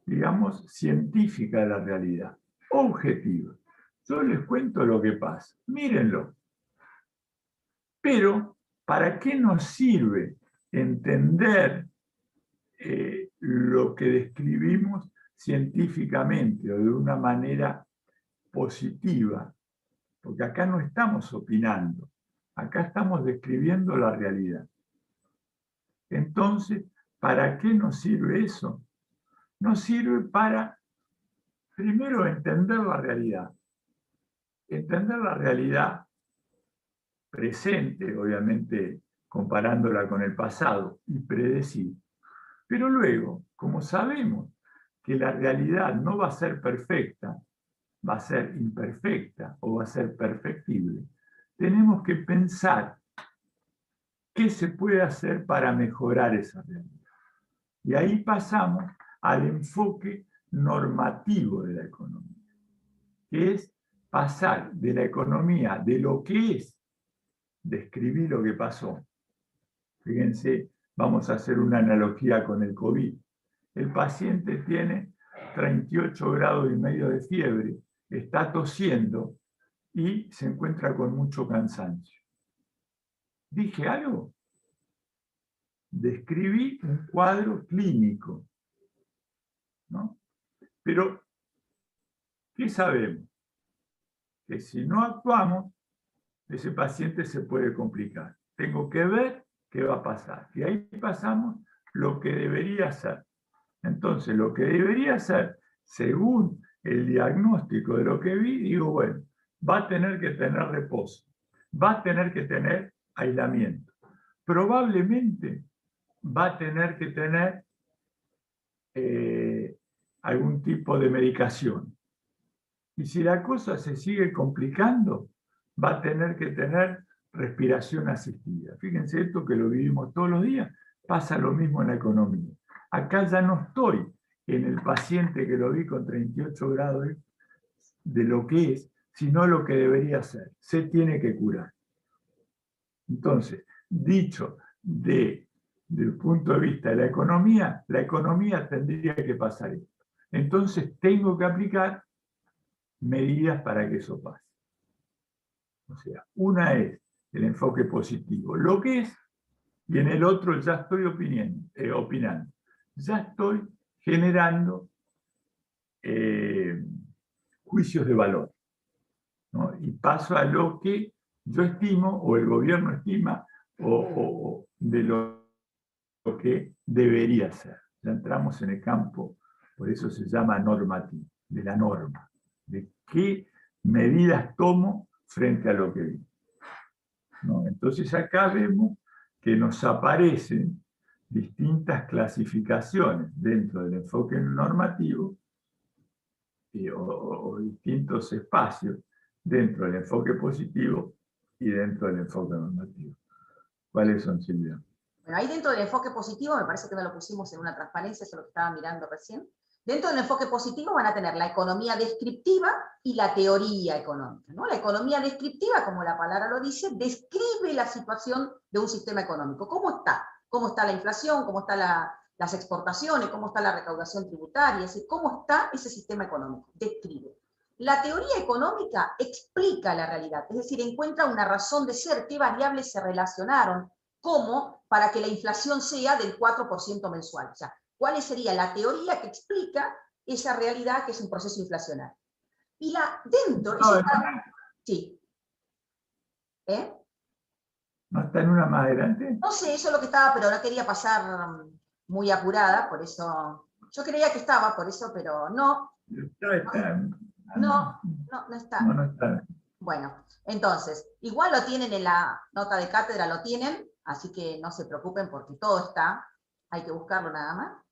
digamos, científica de la realidad, objetiva. Yo les cuento lo que pasa, mírenlo. Pero, ¿para qué nos sirve entender lo que describimos científicamente o de una manera positiva? Porque acá no estamos opinando, acá estamos describiendo la realidad. Entonces, ¿para qué nos sirve eso? Nos sirve para, primero, entender la realidad. Entender la realidad presente, obviamente comparándola con el pasado, y predecir. Pero luego, como sabemos que la realidad no va a ser perfecta, va a ser imperfecta o va a ser perfectible, tenemos que pensar qué se puede hacer para mejorar esa realidad. Y ahí pasamos al enfoque normativo de la economía, que es pasar de la economía, de lo que es, describir lo que pasó. Fíjense, vamos a hacer una analogía con el COVID. El paciente tiene 38 grados y medio de fiebre, está tosiendo y se encuentra con mucho cansancio. ¿Dije algo? Describí un cuadro clínico, ¿no? Pero, ¿qué sabemos? Que si no actuamos, ese paciente se puede complicar. Tengo que ver qué va a pasar. Y ahí pasamos lo que debería ser. Entonces, lo que debería ser, según el diagnóstico de lo que vi, digo, bueno, va a tener que tener reposo, va a tener que tener aislamiento. Probablemente va a tener que tener algún tipo de medicación. Y si la cosa se sigue complicando, va a tener que tener respiración asistida. Fíjense esto que lo vivimos todos los días, pasa lo mismo en la economía. Acá ya no estoy en el paciente que lo vi con 38 grados de lo que es, sino lo que debería ser. Se tiene que curar. Entonces, dicho desde el punto de vista de la economía tendría que pasar esto. Entonces, tengo que aplicar medidas para que eso pase. O sea, una es el enfoque positivo, lo que es, y en el otro ya estoy opinando. Ya estoy generando juicios de valor, ¿no? Y paso a lo que yo estimo, o el gobierno estima, o de lo que debería ser. Ya entramos en el campo, por eso se llama normativo, de la norma, de qué medidas tomo frente a lo que vi, ¿no? Entonces acá vemos que nos aparecen distintas clasificaciones dentro del enfoque normativo o distintos espacios dentro del enfoque positivo y dentro del enfoque normativo. ¿Cuáles son, Silvia?
Bueno, ahí dentro del enfoque positivo, me parece que no lo pusimos en una transparencia, eso es lo que estaba mirando recién. Dentro del enfoque positivo van a tener la economía descriptiva y la teoría económica, ¿no? La economía descriptiva, como la palabra lo dice, describe la situación de un sistema económico. ¿Cómo está? ¿Cómo está la inflación? ¿Cómo están las exportaciones? ¿Cómo está la recaudación tributaria? Es decir, ¿cómo está ese sistema económico? Describe. La teoría económica explica la realidad, es decir, encuentra una razón de ser, qué variables se relacionaron, cómo para que la inflación sea del 4% mensual. O sea, ¿cuál sería la teoría que explica esa realidad que es un proceso inflacionario? Y dentro...
No,
sí. ¿Eh?
¿No está en una más adelante?
No sé, eso es lo que estaba, pero no quería pasar muy apurada, por eso... Yo creía que estaba, por eso, pero no. No está.
No está.
Bueno, entonces, igual lo tienen en la nota de cátedra, lo tienen, así que no se preocupen porque todo está, hay que buscarlo nada más.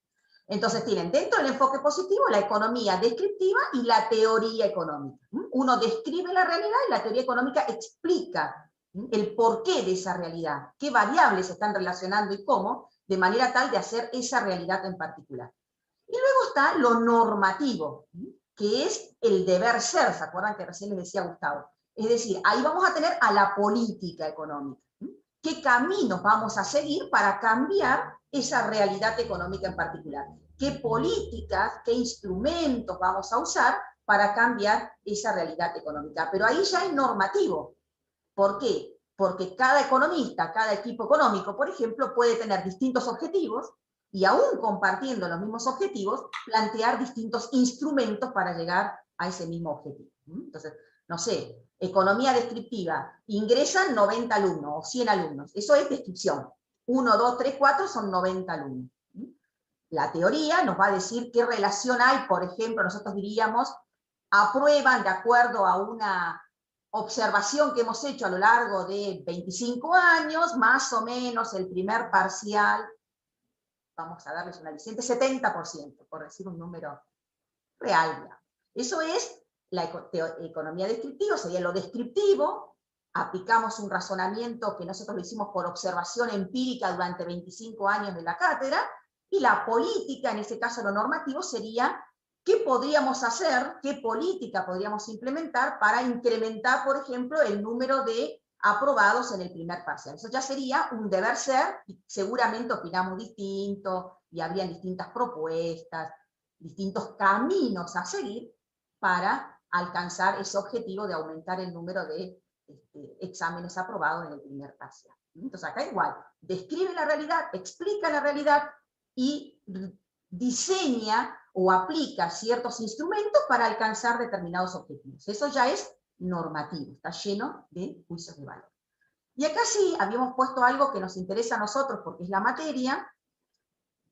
Entonces tienen dentro del enfoque positivo la economía descriptiva y la teoría económica. Uno describe la realidad y la teoría económica explica el porqué de esa realidad, qué variables se están relacionando y cómo, de manera tal de hacer esa realidad en particular. Y luego está lo normativo, que es el deber ser, ¿se acuerdan que recién les decía Gustavo? Es decir, ahí vamos a tener a la política económica. ¿Qué caminos vamos a seguir para cambiar esa realidad económica en particular? ¿Qué políticas, qué instrumentos vamos a usar para cambiar esa realidad económica? Pero ahí ya es normativo. ¿Por qué? Porque cada economista, cada equipo económico, por ejemplo, puede tener distintos objetivos y aún compartiendo los mismos objetivos, plantear distintos instrumentos para llegar a ese mismo objetivo. Entonces, no sé, economía descriptiva, ingresan 90 alumnos o 100 alumnos, eso es descripción. 1, 2, 3, 4 son 90 alumnos. La teoría nos va a decir qué relación hay, por ejemplo, nosotros diríamos, aprueban de acuerdo a una observación que hemos hecho a lo largo de 25 años, más o menos el primer parcial, vamos a darles una aliciente, 70%, por decir un número real. Eso es la economía descriptiva, sería lo descriptivo, aplicamos un razonamiento que nosotros lo hicimos por observación empírica durante 25 años de la cátedra, y la política, en este caso lo normativo, sería qué podríamos hacer, qué política podríamos implementar para incrementar, por ejemplo, el número de aprobados en el primer parcial. Eso ya sería un deber ser, y seguramente opinamos distinto, y habrían distintas propuestas, distintos caminos a seguir para alcanzar ese objetivo de aumentar el número de exámenes aprobados en el primer parcial. Entonces acá igual, describe la realidad, explica la realidad y diseña o aplica ciertos instrumentos para alcanzar determinados objetivos. Eso ya es normativo, está lleno de juicios de valor. Y acá sí habíamos puesto algo que nos interesa a nosotros porque es la materia.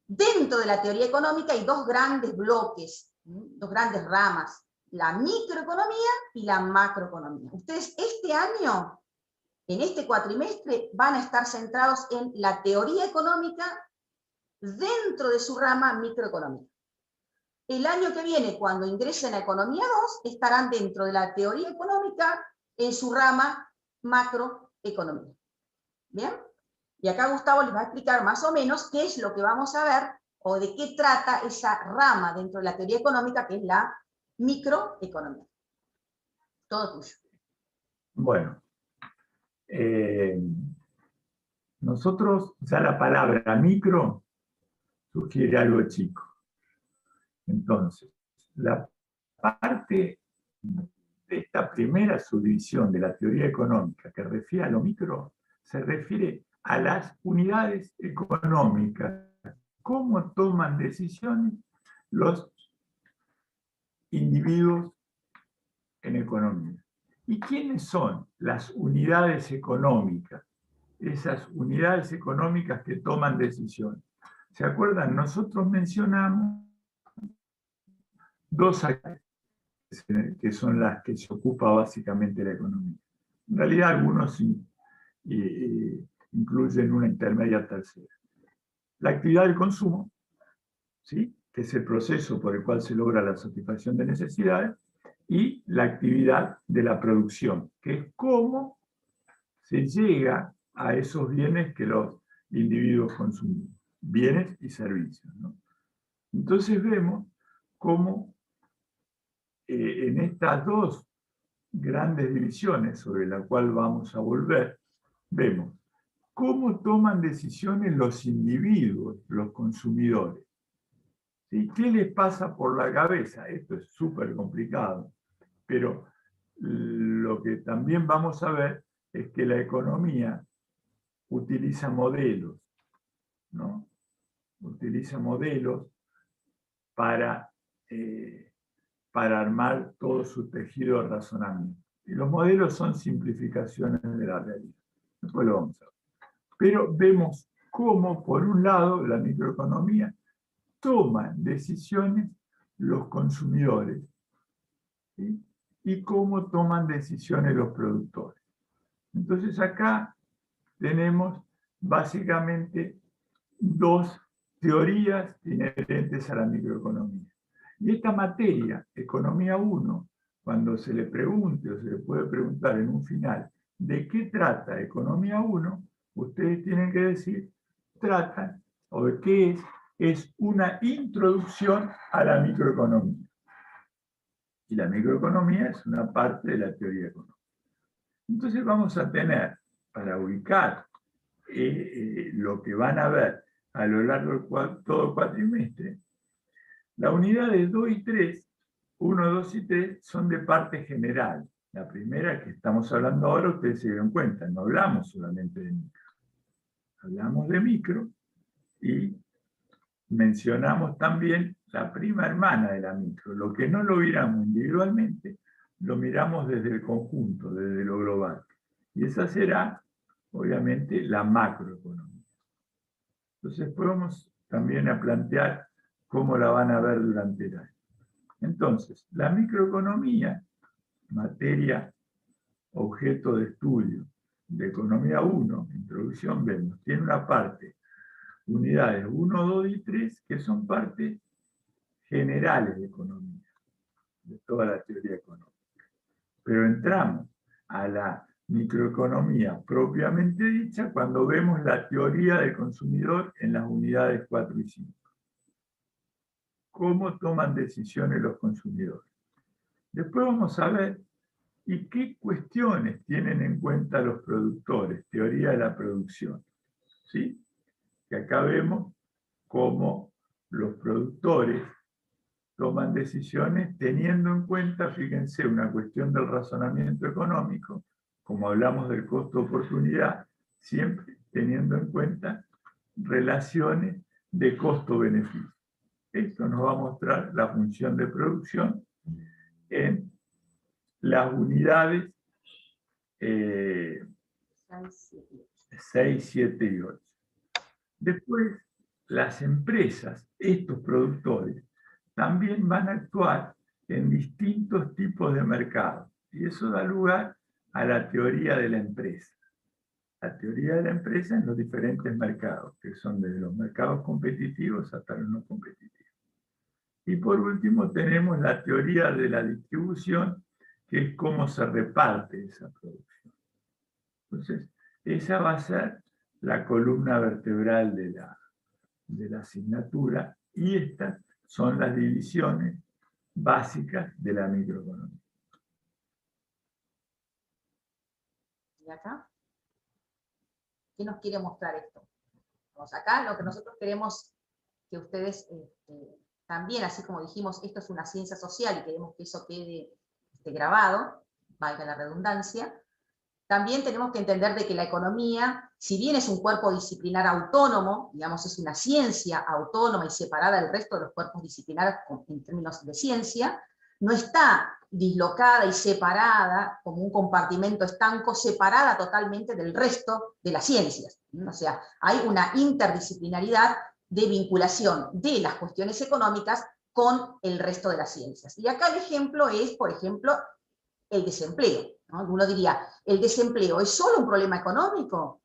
Dentro de la teoría económica hay dos grandes bloques, dos grandes ramas, la microeconomía y la macroeconomía. Ustedes este año, en este cuatrimestre, van a estar centrados en la teoría económica dentro de su rama microeconomía. El año que viene, cuando ingresen a Economía 2, estarán dentro de la teoría económica en su rama macroeconomía. ¿Bien? Y acá Gustavo les va a explicar más o menos qué es lo que vamos a ver o de qué trata esa rama dentro de la teoría económica que es la microeconomía. Todo tuyo.
Bueno, nosotros, ya la palabra micro sugiere algo chico. Entonces, la parte de esta primera subdivisión de la teoría económica que refiere a lo micro, se refiere a las unidades económicas, cómo toman decisiones los individuos en economía. ¿Y quiénes son las unidades económicas? Esas unidades económicas que toman decisiones. ¿Se acuerdan? Nosotros mencionamos dos actividades que son las que se ocupa básicamente la economía. En realidad algunos incluyen una intermedia tercera. La actividad del consumo, ¿sí?, que es el proceso por el cual se logra la satisfacción de necesidades, y la actividad de la producción, que es cómo se llega a esos bienes que los individuos consumen, bienes y servicios, ¿no? Entonces vemos cómo en estas dos grandes divisiones sobre las cuales vamos a volver, vemos cómo toman decisiones los individuos, los consumidores. ¿Sí? ¿Qué les pasa por la cabeza? Esto es súper complicado, pero lo que también vamos a ver es que la economía utiliza modelos, ¿no? Utiliza modelos para armar todo su tejido de razonamiento. Y los modelos son simplificaciones de la realidad. Después lo vamos a ver. Pero vemos cómo, por un lado, la microeconomía toman decisiones los consumidores, ¿sí?, y cómo toman decisiones los productores. Entonces acá tenemos básicamente dos teorías inherentes a la microeconomía. Y esta materia, Economía 1, cuando se le pregunte o se le puede preguntar en un final de qué trata Economía 1, ustedes tienen que decir, tratan, o de qué es es una introducción a la microeconomía. Y la microeconomía es una parte de la teoría económica. Entonces vamos a tener, para ubicar lo que van a ver a lo largo de todo el cuatrimestre, la unidad de 2 y 3, 1, 2 y 3, son de parte general. La primera que estamos hablando ahora, ustedes se dieron cuenta, no hablamos solamente de micro. Hablamos de micro y mencionamos también la prima hermana de la micro. Lo que no lo miramos individualmente, lo miramos desde el conjunto, desde lo global. Y esa será, obviamente, la macroeconomía. Entonces podemos también a plantear cómo la van a ver durante el año. Entonces, la microeconomía, materia, objeto de estudio de Economía 1, Introducción, vemos, tiene una parte, unidades 1, 2 y 3, que son partes generales de economía, de toda la teoría económica. Pero entramos a la microeconomía propiamente dicha cuando vemos la teoría del consumidor en las unidades 4 y 5. ¿Cómo toman decisiones los consumidores? Después vamos a ver y qué cuestiones tienen en cuenta los productores, teoría de la producción. ¿Sí? Que acá vemos cómo los productores toman decisiones teniendo en cuenta, fíjense, una cuestión del razonamiento económico, como hablamos del costo-oportunidad, siempre teniendo en cuenta relaciones de costo-beneficio. Esto nos va a mostrar la función de producción en las unidades 6, 7 y 8. Después, las empresas, estos productores, también van a actuar en distintos tipos de mercados. Y eso da lugar a la teoría de la empresa. La teoría de la empresa en los diferentes mercados, que son desde los mercados competitivos hasta los no competitivos. Y por último tenemos la teoría de la distribución, que es cómo se reparte esa producción. Entonces, esa va a ser la columna vertebral de la asignatura, y estas son las divisiones básicas de la microeconomía.
¿Y acá? ¿Qué nos quiere mostrar esto? Vamos acá, lo que nosotros queremos que ustedes también, así como dijimos, esto es una ciencia social y queremos que eso quede grabado, valga la redundancia, también tenemos que entender de que la economía, si bien es un cuerpo disciplinar autónomo, digamos, es una ciencia autónoma y separada del resto de los cuerpos disciplinarios en términos de ciencia, no está dislocada y separada como un compartimento estanco, separada totalmente del resto de las ciencias. O sea, hay una interdisciplinaridad de vinculación de las cuestiones económicas con el resto de las ciencias. Y acá el ejemplo es, por ejemplo, el desempleo, ¿no? Uno diría, ¿el desempleo es solo un problema económico?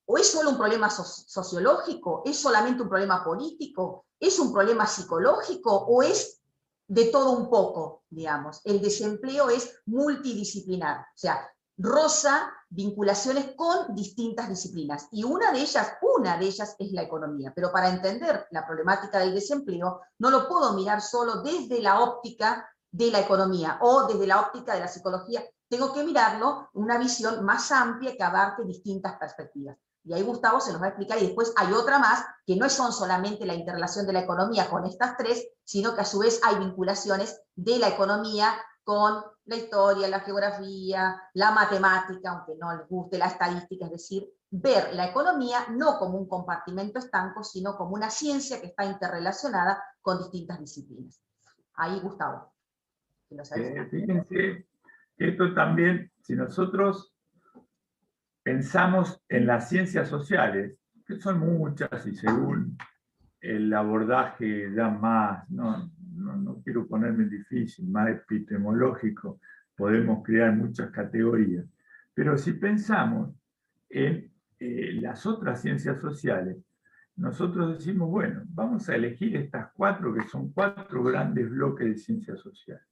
¿O es solo un problema sociológico? ¿Es solamente un problema político? ¿Es un problema psicológico? ¿O es de todo un poco, digamos? El desempleo es multidisciplinar, o sea, roza vinculaciones con distintas disciplinas, y una de ellas es la economía. Pero para entender la problemática del desempleo, no lo puedo mirar solo desde la óptica de la economía o desde la óptica de la psicología, tengo que mirarlo en una visión más amplia que abarque distintas perspectivas. Y ahí Gustavo se nos va a explicar, y después hay otra más, que no son solamente la interrelación de la economía con estas tres, sino que a su vez hay vinculaciones de la economía con la historia, la geografía, la matemática, aunque no les guste la estadística, es decir, ver la economía no como un compartimento estanco, sino como una ciencia que está interrelacionada con distintas disciplinas. Ahí, Gustavo.
Fíjense, esto también, si nosotros pensamos en las ciencias sociales, que son muchas y según el abordaje ya más, no quiero ponerme difícil, más epistemológico, podemos crear muchas categorías. Pero si pensamos en las otras ciencias sociales, nosotros decimos, bueno, vamos a elegir estas 4, que son 4 grandes bloques de ciencias sociales.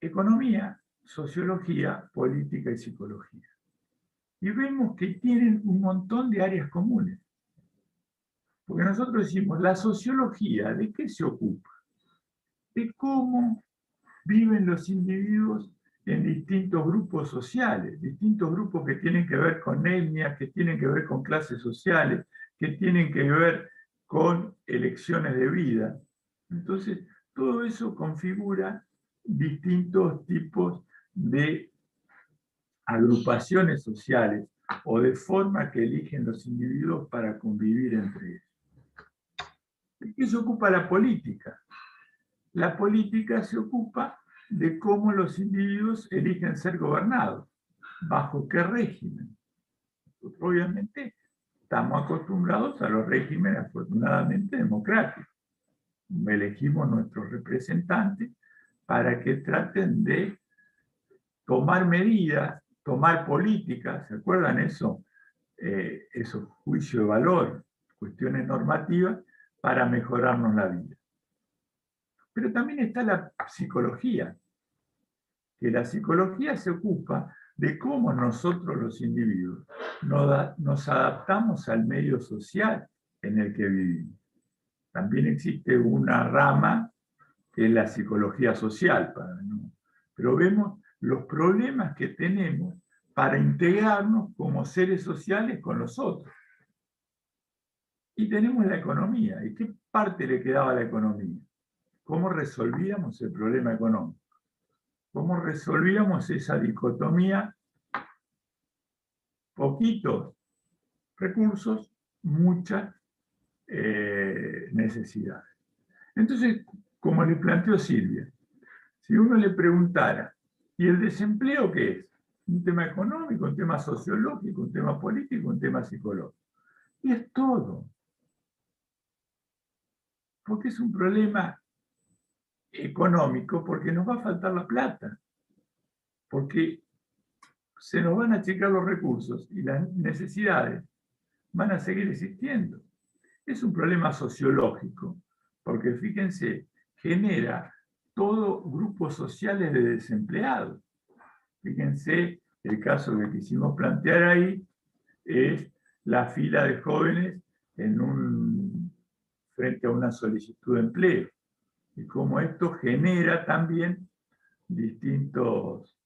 Economía, sociología, política y psicología. Y vemos que tienen un montón de áreas comunes. Porque nosotros decimos, la sociología, ¿de qué se ocupa? De cómo viven los individuos en distintos grupos sociales, distintos grupos que tienen que ver con etnias, que tienen que ver con clases sociales, que tienen que ver con elecciones de vida. Entonces, todo eso configura distintos tipos de agrupaciones sociales o de forma que eligen los individuos para convivir entre ellos. ¿De qué se ocupa la política? La política se ocupa de cómo los individuos eligen ser gobernados, bajo qué régimen. Nosotros, obviamente, estamos acostumbrados a los regímenes afortunadamente democráticos. Elegimos nuestros representantes para que traten de tomar medidas, tomar políticas, ¿se acuerdan eso? Esos juicios de valor, cuestiones normativas para mejorarnos la vida. Pero también está la psicología, que la psicología se ocupa de cómo nosotros los individuos nos adaptamos al medio social en el que vivimos. También existe una rama que es la psicología social, pero vemos los problemas que tenemos para integrarnos como seres sociales con los otros. Y tenemos la economía. ¿Y qué parte le quedaba a la economía? ¿Cómo resolvíamos el problema económico? ¿Cómo resolvíamos esa dicotomía? Poquitos recursos, muchas necesidades. Entonces, como le planteó Silvia, si uno le preguntara, ¿y el desempleo qué es? Un tema económico, un tema sociológico, un tema político, un tema psicológico. Y es todo. Porque es un problema económico, porque nos va a faltar la plata, porque se nos van a achicar los recursos y las necesidades van a seguir existiendo. Es un problema sociológico, porque fíjense, genera todo grupos sociales de desempleados. Fíjense, el caso que quisimos plantear ahí es la fila de jóvenes frente a una solicitud de empleo. Y cómo esto genera también distintos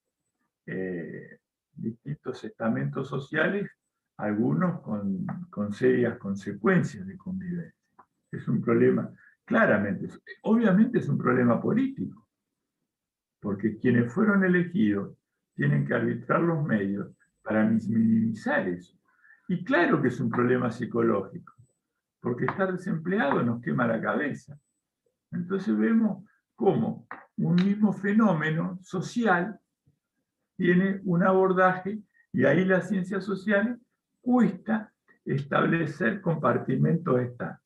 estamentos sociales, algunos con serias consecuencias de convivencia. Es un problema, claramente, obviamente es un problema político, porque quienes fueron elegidos tienen que arbitrar los medios para minimizar eso. Y claro que es un problema psicológico, porque estar desempleado nos quema la cabeza. Entonces vemos cómo un mismo fenómeno social tiene un abordaje, y ahí las ciencias sociales cuesta establecer compartimentos estables.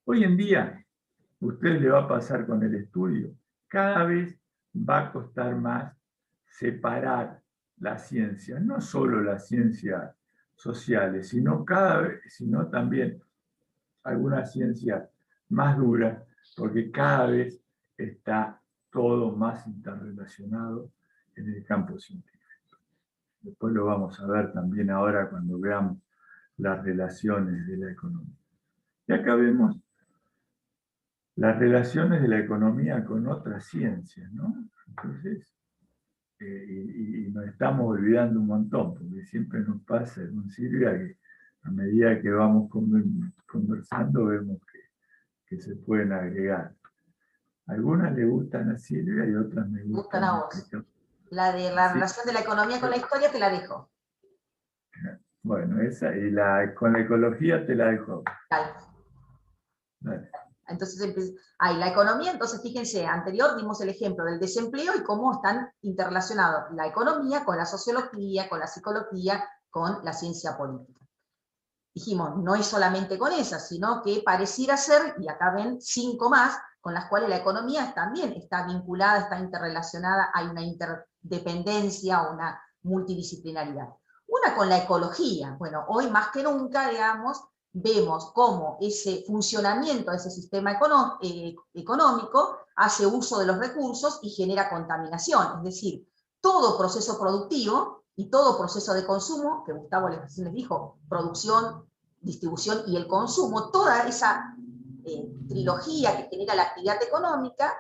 Hoy en día, usted le va a pasar con el estudio, cada vez va a costar más separar las ciencias, no solo las ciencias sociales, sino también algunas ciencias más duras, porque cada vez está todo más interrelacionado en el campo científico. Después lo vamos a ver también ahora cuando veamos las relaciones de la economía. Y acá vemos las relaciones de la economía con otras ciencias, ¿no? Entonces, y nos estamos olvidando un montón, porque siempre nos pasa con Silvia que a medida que vamos conversando vemos que se pueden agregar. Algunas le gustan a Silvia y otras me gustan
a vos. La de la relación de la economía con la historia te la dejo.
Bueno, esa, y con la ecología te la dejo.
Dale. Entonces, la economía, entonces fíjense, anterior dimos el ejemplo del desempleo y cómo están interrelacionados la economía con la sociología, con la psicología, con la ciencia política. Dijimos, no es solamente con esas, sino que pareciera ser, y acá ven 5 más, con las cuales la economía también está vinculada, está interrelacionada, hay una interdependencia, una multidisciplinaridad. Una con la ecología. Bueno, hoy más que nunca, digamos, vemos cómo ese funcionamiento de ese sistema económico hace uso de los recursos y genera contaminación. Es decir, todo proceso productivo y todo proceso de consumo, que Gustavo les dijo, producción, distribución y el consumo, toda esa trilogía que genera la actividad económica,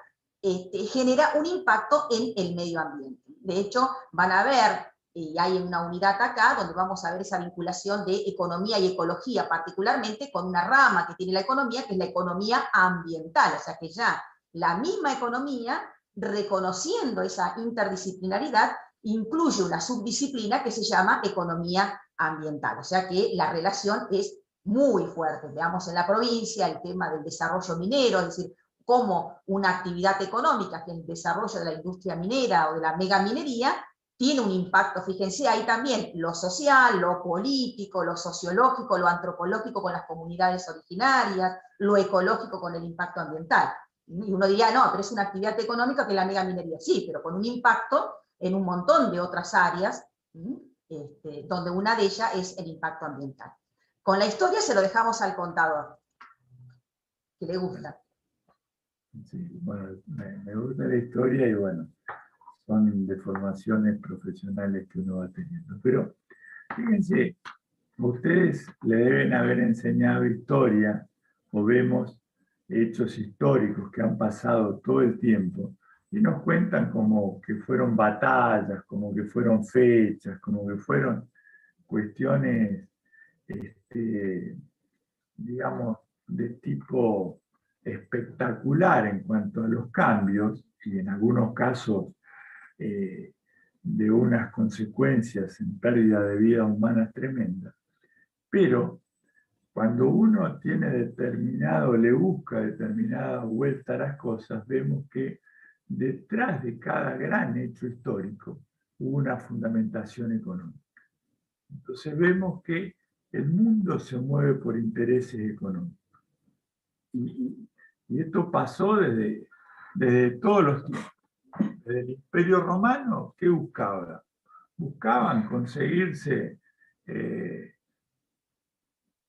genera un impacto en el medio ambiente. De hecho, van a ver, y hay una unidad acá, donde vamos a ver esa vinculación de economía y ecología, particularmente con una rama que tiene la economía, que es la economía ambiental, o sea que ya la misma economía, reconociendo esa interdisciplinaridad, incluye una subdisciplina que se llama economía ambiental, o sea que la relación es muy fuerte. Veamos en la provincia el tema del desarrollo minero, es decir, cómo una actividad económica, que es el desarrollo de la industria minera o de la megaminería, tiene un impacto, fíjense, ahí también lo social, lo político, lo sociológico, lo antropológico con las comunidades originarias, lo ecológico con el impacto ambiental. Y uno diría, no, pero es una actividad económica que es la megaminería. Sí, pero con un impacto en un montón de otras áreas, donde una de ellas es el impacto ambiental. Con la historia se lo dejamos al contador, que le gusta.
Sí, bueno, me gusta la historia y bueno, son deformaciones profesionales que uno va teniendo. Pero fíjense, ustedes le deben haber enseñado historia, o vemos hechos históricos que han pasado todo el tiempo, y nos cuentan como que fueron batallas, como que fueron fechas, como que fueron cuestiones, digamos, de tipo espectacular en cuanto a los cambios, y en algunos casos de unas consecuencias en pérdida de vidas humanas tremendas. Pero cuando uno tiene determinado, le busca determinada vuelta a las cosas, vemos que detrás de cada gran hecho histórico hubo una fundamentación económica. Entonces vemos que el mundo se mueve por intereses económicos. Y esto pasó desde todos los tiempos. Desde el Imperio Romano, ¿qué buscaban? Buscaban conseguirse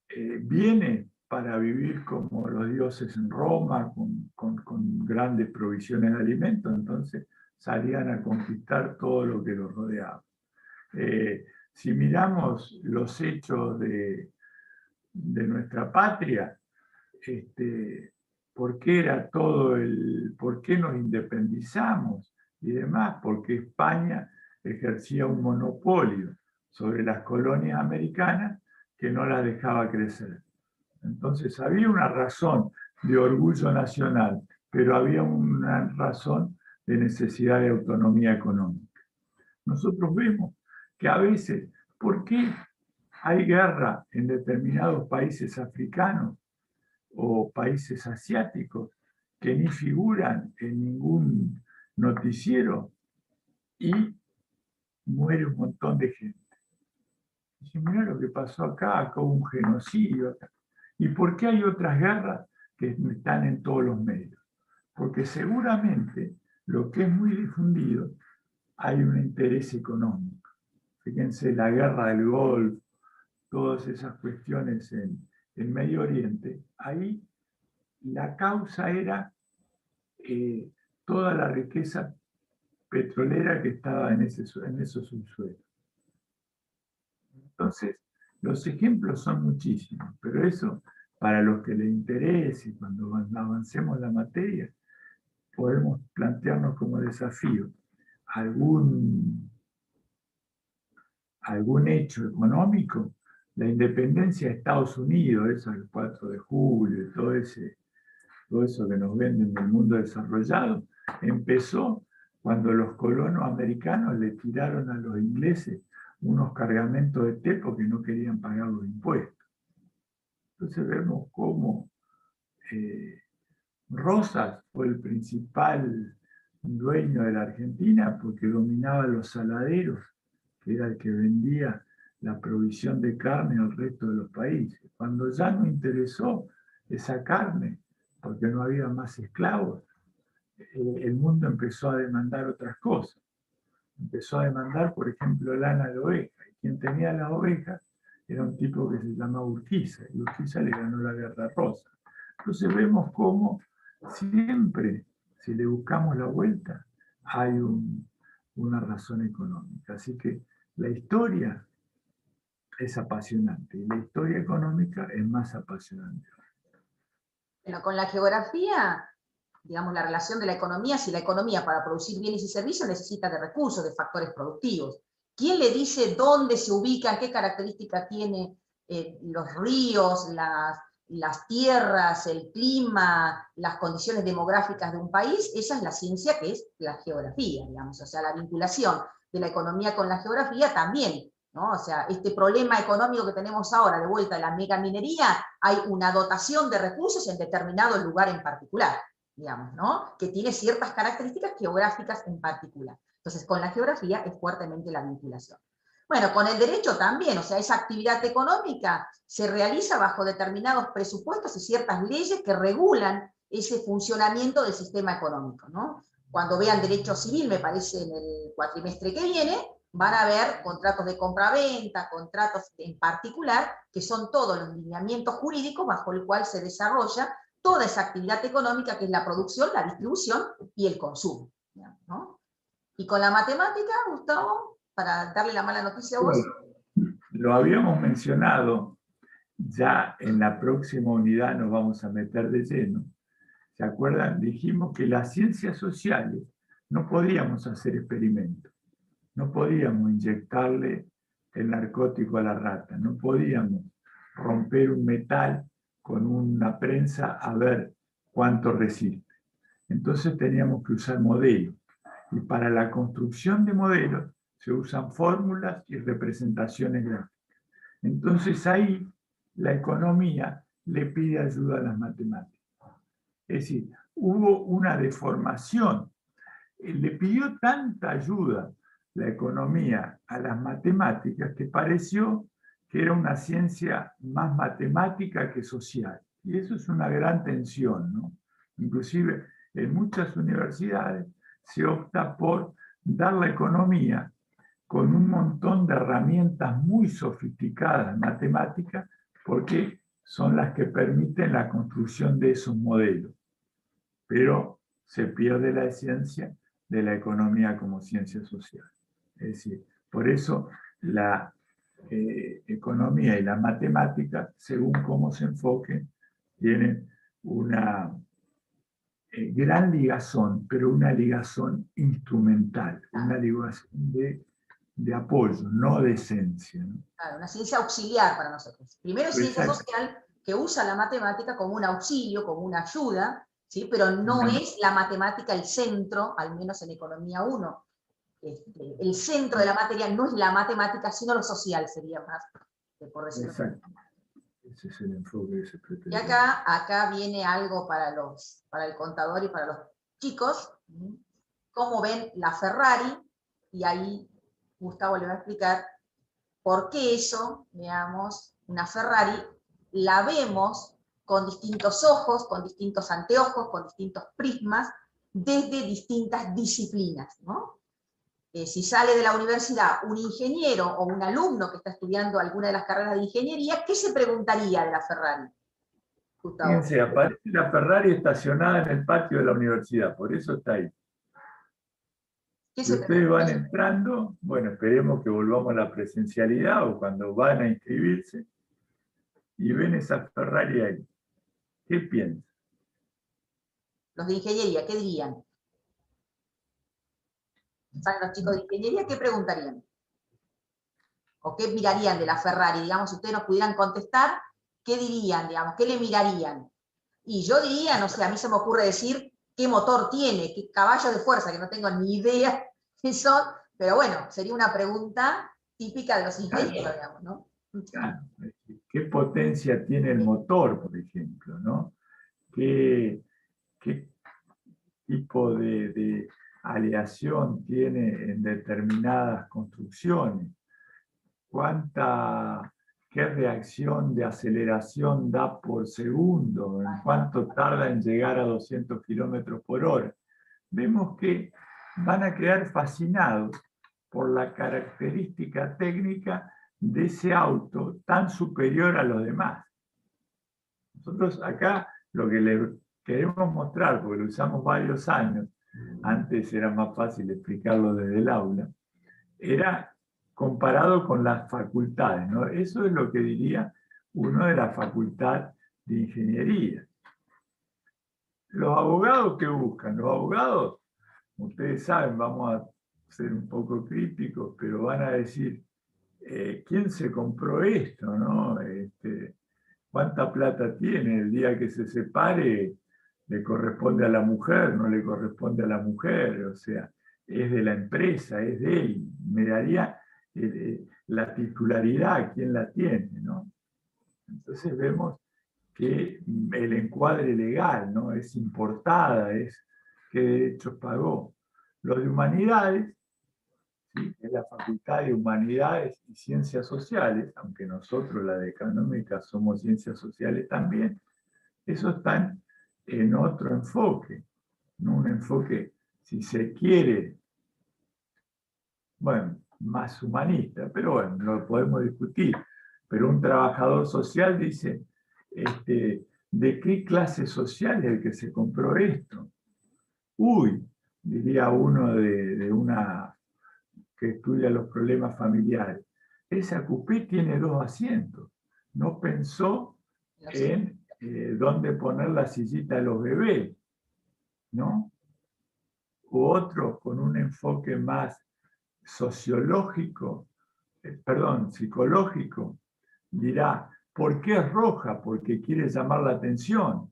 bienes para vivir como los dioses en Roma, con grandes provisiones de alimentos, entonces salían a conquistar todo lo que los rodeaba. Si miramos los hechos de nuestra patria, ¿por qué era por qué nos independizamos y demás? Porque España ejercía un monopolio sobre las colonias americanas que no las dejaba crecer. Entonces había una razón de orgullo nacional, pero había una razón de necesidad de autonomía económica. Nosotros vemos que a veces, ¿por qué hay guerra en determinados países africanos o países asiáticos que ni figuran en ningún noticiero y muere un montón de gente? Dice, mira lo que pasó acá hubo un genocidio. ¿Y por qué hay otras guerras que están en todos los medios? Porque seguramente lo que es muy difundido, hay un interés económico. Fíjense, la guerra del Golfo, todas esas cuestiones en Medio Oriente, ahí la causa era toda la riqueza petrolera que estaba en esos subsuelos. Entonces, los ejemplos son muchísimos, pero eso, para los que les interese, cuando avancemos la materia, podemos plantearnos como desafío algún hecho económico. La independencia de Estados Unidos, eso el 4 de julio, todo eso que nos venden del mundo desarrollado, empezó cuando los colonos americanos le tiraron a los ingleses unos cargamentos de té porque no querían pagar los impuestos. Entonces vemos cómo Rosas fue el principal dueño de la Argentina porque dominaba los saladeros, que era el que vendía la provisión de carne al resto de los países. Cuando ya no interesó esa carne, porque no había más esclavos, el mundo empezó a demandar otras cosas. Empezó a demandar, por ejemplo, lana de oveja. Y quien tenía las ovejas era un tipo que se llamaba Urquiza, y Urquiza le ganó la guerra rosa. Entonces vemos cómo siempre, si le buscamos la vuelta, hay una razón económica. Así que la historia es apasionante. Y la historia económica es más apasionante.
Bueno, con la geografía, digamos, la relación de la economía, si la economía para producir bienes y servicios necesita de recursos, de factores productivos. ¿Quién le dice dónde se ubica, qué características tiene los ríos, las tierras, el clima, las condiciones demográficas de un país? Esa es la ciencia que es la geografía, digamos, o sea, la vinculación de la economía con la geografía también, ¿no? O sea, este problema económico que tenemos ahora de vuelta a la megaminería, hay una dotación de recursos en determinado lugar en particular, digamos, ¿no? Que tiene ciertas características geográficas en particular. Entonces, con la geografía es fuertemente la vinculación. Bueno, con el derecho también, o sea, esa actividad económica se realiza bajo determinados presupuestos y ciertas leyes que regulan ese funcionamiento del sistema económico, ¿no? Cuando vean derecho civil, me parece en el cuatrimestre que viene, van a ver contratos de compra-venta, contratos en particular, que son todos los lineamientos jurídicos bajo el cual se desarrolla toda esa actividad económica que es la producción, la distribución y el consumo, ¿no? Y con la matemática, Gustavo, para darle la mala noticia a vos.
Bueno, lo habíamos mencionado, ya en la próxima unidad nos vamos a meter de lleno. ¿Se acuerdan? Dijimos que las ciencias sociales no podíamos hacer experimentos, no podíamos inyectarle el narcótico a la rata, no podíamos romper un metal con una prensa a ver cuánto resiste. Entonces teníamos que usar modelos. Y para la construcción de modelos se usan fórmulas y representaciones gráficas. Entonces ahí la economía le pide ayuda a las matemáticas. Es decir, hubo una deformación. Le pidió tanta ayuda la economía a las matemáticas que pareció que era una ciencia más matemática que social. Y eso es una gran tensión, ¿no? Inclusive en muchas universidades se opta por dar la economía con un montón de herramientas muy sofisticadas matemáticas, porque son las que permiten la construcción de esos modelos. Pero se pierde la esencia de la economía como ciencia social. Es decir, por eso la economía y la matemática, según cómo se enfoquen, tienen una gran ligazón, pero una ligazón instrumental, una ligazón de apoyo, no de esencia, ¿no?
Claro, una ciencia auxiliar para nosotros. Primero es ciencia social, que usa la matemática como un auxilio, como una ayuda, ¿sí? Pero no es la matemática el centro, al menos en Economía 1. El centro de la materia no es la matemática, sino lo social, sería más, por decirlo.
Exacto. Ese es el enfoque que se pretende.
Y acá viene algo para el contador y para los chicos. ¿Cómo ven la Ferrari? Y ahí Gustavo le va a explicar por qué eso, digamos, una Ferrari, la vemos con distintos ojos, con distintos anteojos, con distintos prismas, desde distintas disciplinas, ¿no? Si sale de la universidad un ingeniero o un alumno que está estudiando alguna de las carreras de ingeniería, ¿qué se preguntaría de la Ferrari? Gustavo.
Fíjense, aparece la Ferrari estacionada en el patio de la universidad, por eso está ahí. Si ustedes van entrando, bueno, esperemos que volvamos a la presencialidad o cuando van a inscribirse y ven esa Ferrari ahí. ¿Qué piensan?
Los de ingeniería, ¿qué dirían? ¿Saben los chicos de ingeniería? ¿Qué preguntarían? ¿O qué mirarían de la Ferrari? Digamos, si ustedes nos pudieran contestar, ¿qué dirían? Digamos, ¿qué le mirarían? Y yo diría, no sé, a mí se me ocurre decir qué motor tiene, qué caballos de fuerza, que no tengo ni idea qué son, pero bueno, sería una pregunta típica de los ingenieros, digamos, ¿no?
Claro. ¿Qué potencia tiene el motor, por ejemplo, ¿no? ¿Qué tipo de aleación tiene en determinadas construcciones? ¿Qué reacción de aceleración da por segundo? ¿En cuánto tarda en llegar a 200 kilómetros por hora? Vemos que van a quedar fascinados por la característica técnica de ese auto tan superior a los demás. Nosotros acá lo que le queremos mostrar, porque lo usamos varios años, antes era más fácil explicarlo desde el aula, era comparado con las facultades, ¿no? Eso es lo que diría uno de la facultad de ingeniería. Los abogados, ¿qué buscan? Los abogados, ustedes saben, vamos a ser un poco críticos, pero van a decir, ¿quién se compró esto, no? ¿Cuánta plata tiene? El día que se separe, le corresponde a la mujer, no le corresponde a la mujer, o sea, es de la empresa, es de él. Me daría la titularidad, ¿quién la tiene, no? Entonces vemos que el encuadre legal, ¿no? Es importada, es qué derechos pagó. Lo de humanidades, ¿sí? Es la Facultad de Humanidades y Ciencias Sociales, aunque nosotros, la de Económica, somos Ciencias Sociales también, eso está en otro enfoque, ¿no? Un enfoque, si se quiere, bueno, más humanista, pero bueno, lo podemos discutir. Pero un trabajador social dice, ¿de qué clase social es el que se compró esto? Uy, diría uno de una que estudia los problemas familiares. Esa coupé tiene 2 asientos. No pensó en dónde poner la sillita de los bebés, ¿no? U otro con un enfoque más sociológico, psicológico, dirá, ¿por qué es roja? Porque quiere llamar la atención.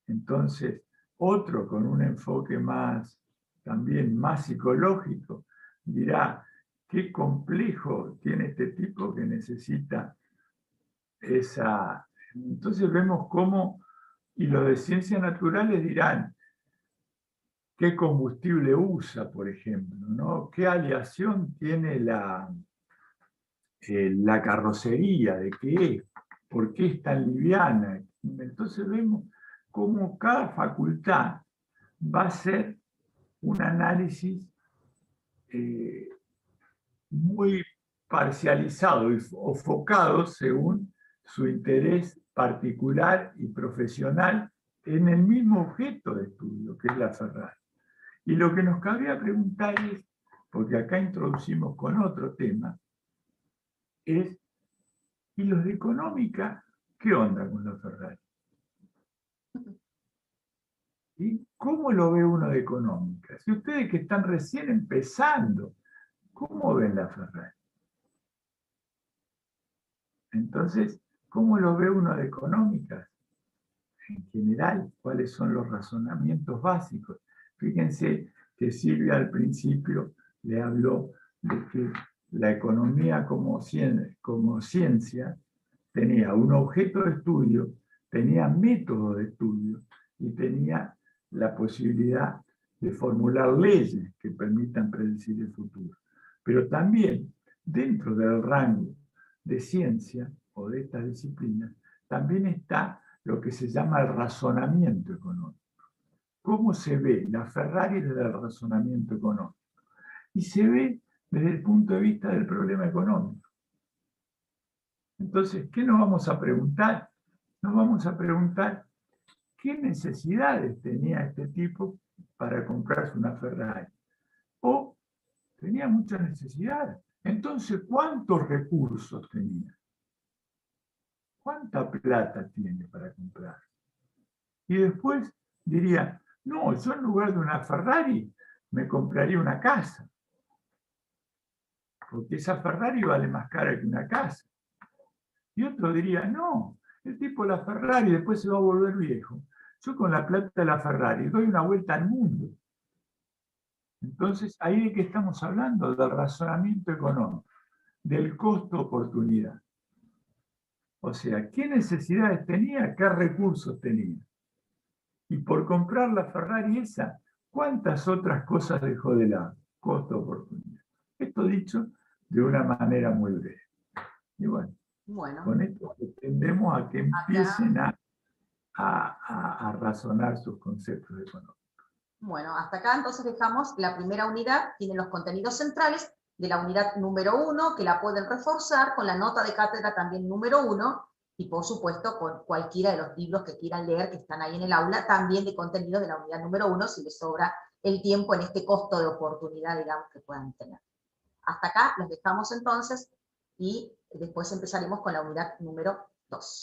Entonces, otro con un enfoque más, también más psicológico, dirá, qué complejo tiene este tipo que necesita esa... Entonces vemos cómo, y los de ciencias naturales dirán, qué combustible usa, por ejemplo, ¿no? ¿Qué aleación tiene la carrocería? ¿De qué es? ¿Por qué es tan liviana? Entonces vemos cómo cada facultad va a ser un análisis muy parcializado o focado según su interés particular y profesional en el mismo objeto de estudio, que es la Ferrari. Y lo que nos cabría preguntar es, porque acá introducimos con otro tema, es, ¿y los de económica qué onda con la Ferrari? ¿Y cómo lo ve uno de económica? Si ustedes que están recién empezando, ¿cómo ven la Ferrari? Entonces, ¿cómo lo ve uno de económicas? En general, ¿cuáles son los razonamientos básicos? Fíjense que Silvia al principio le habló de que la economía como ciencia tenía un objeto de estudio, tenía método de estudio y tenía la posibilidad de formular leyes que permitan predecir el futuro. Pero también, dentro del rango de ciencia o de estas disciplinas, también está lo que se llama el razonamiento económico. ¿Cómo se ve la Ferrari desde el razonamiento económico? Y se ve desde el punto de vista del problema económico. Entonces, ¿qué nos vamos a preguntar? Nos vamos a preguntar qué necesidades tenía este tipo para comprarse una Ferrari. O tenía muchas necesidades. Entonces, ¿cuántos recursos tenía? ¿Cuánta plata tiene para comprar? Y después diría, no, yo en lugar de una Ferrari me compraría una casa. Porque esa Ferrari vale más cara que una casa. Y otro diría, no, el tipo la Ferrari después se va a volver viejo. Yo con la plata de la Ferrari doy una vuelta al mundo. Entonces, ahí de qué estamos hablando, del razonamiento económico, del costo-oportunidad. O sea, ¿qué necesidades tenía? ¿Qué recursos tenía? Y por comprar la Ferrari esa, ¿cuántas otras cosas dejó de lado? Costo-oportunidad. Esto dicho de una manera muy breve. Y bueno, con esto tendemos a que empiecen a razonar sus conceptos económicos.
Bueno, hasta acá entonces dejamos la primera unidad, tiene los contenidos centrales de la unidad número 1, que la pueden reforzar con la nota de cátedra también número 1, y por supuesto con cualquiera de los libros que quieran leer que están ahí en el aula, también de contenidos de la unidad número 1, si les sobra el tiempo en este costo de oportunidad, digamos, que puedan tener. Hasta acá los dejamos entonces y después empezaremos con la unidad número 2.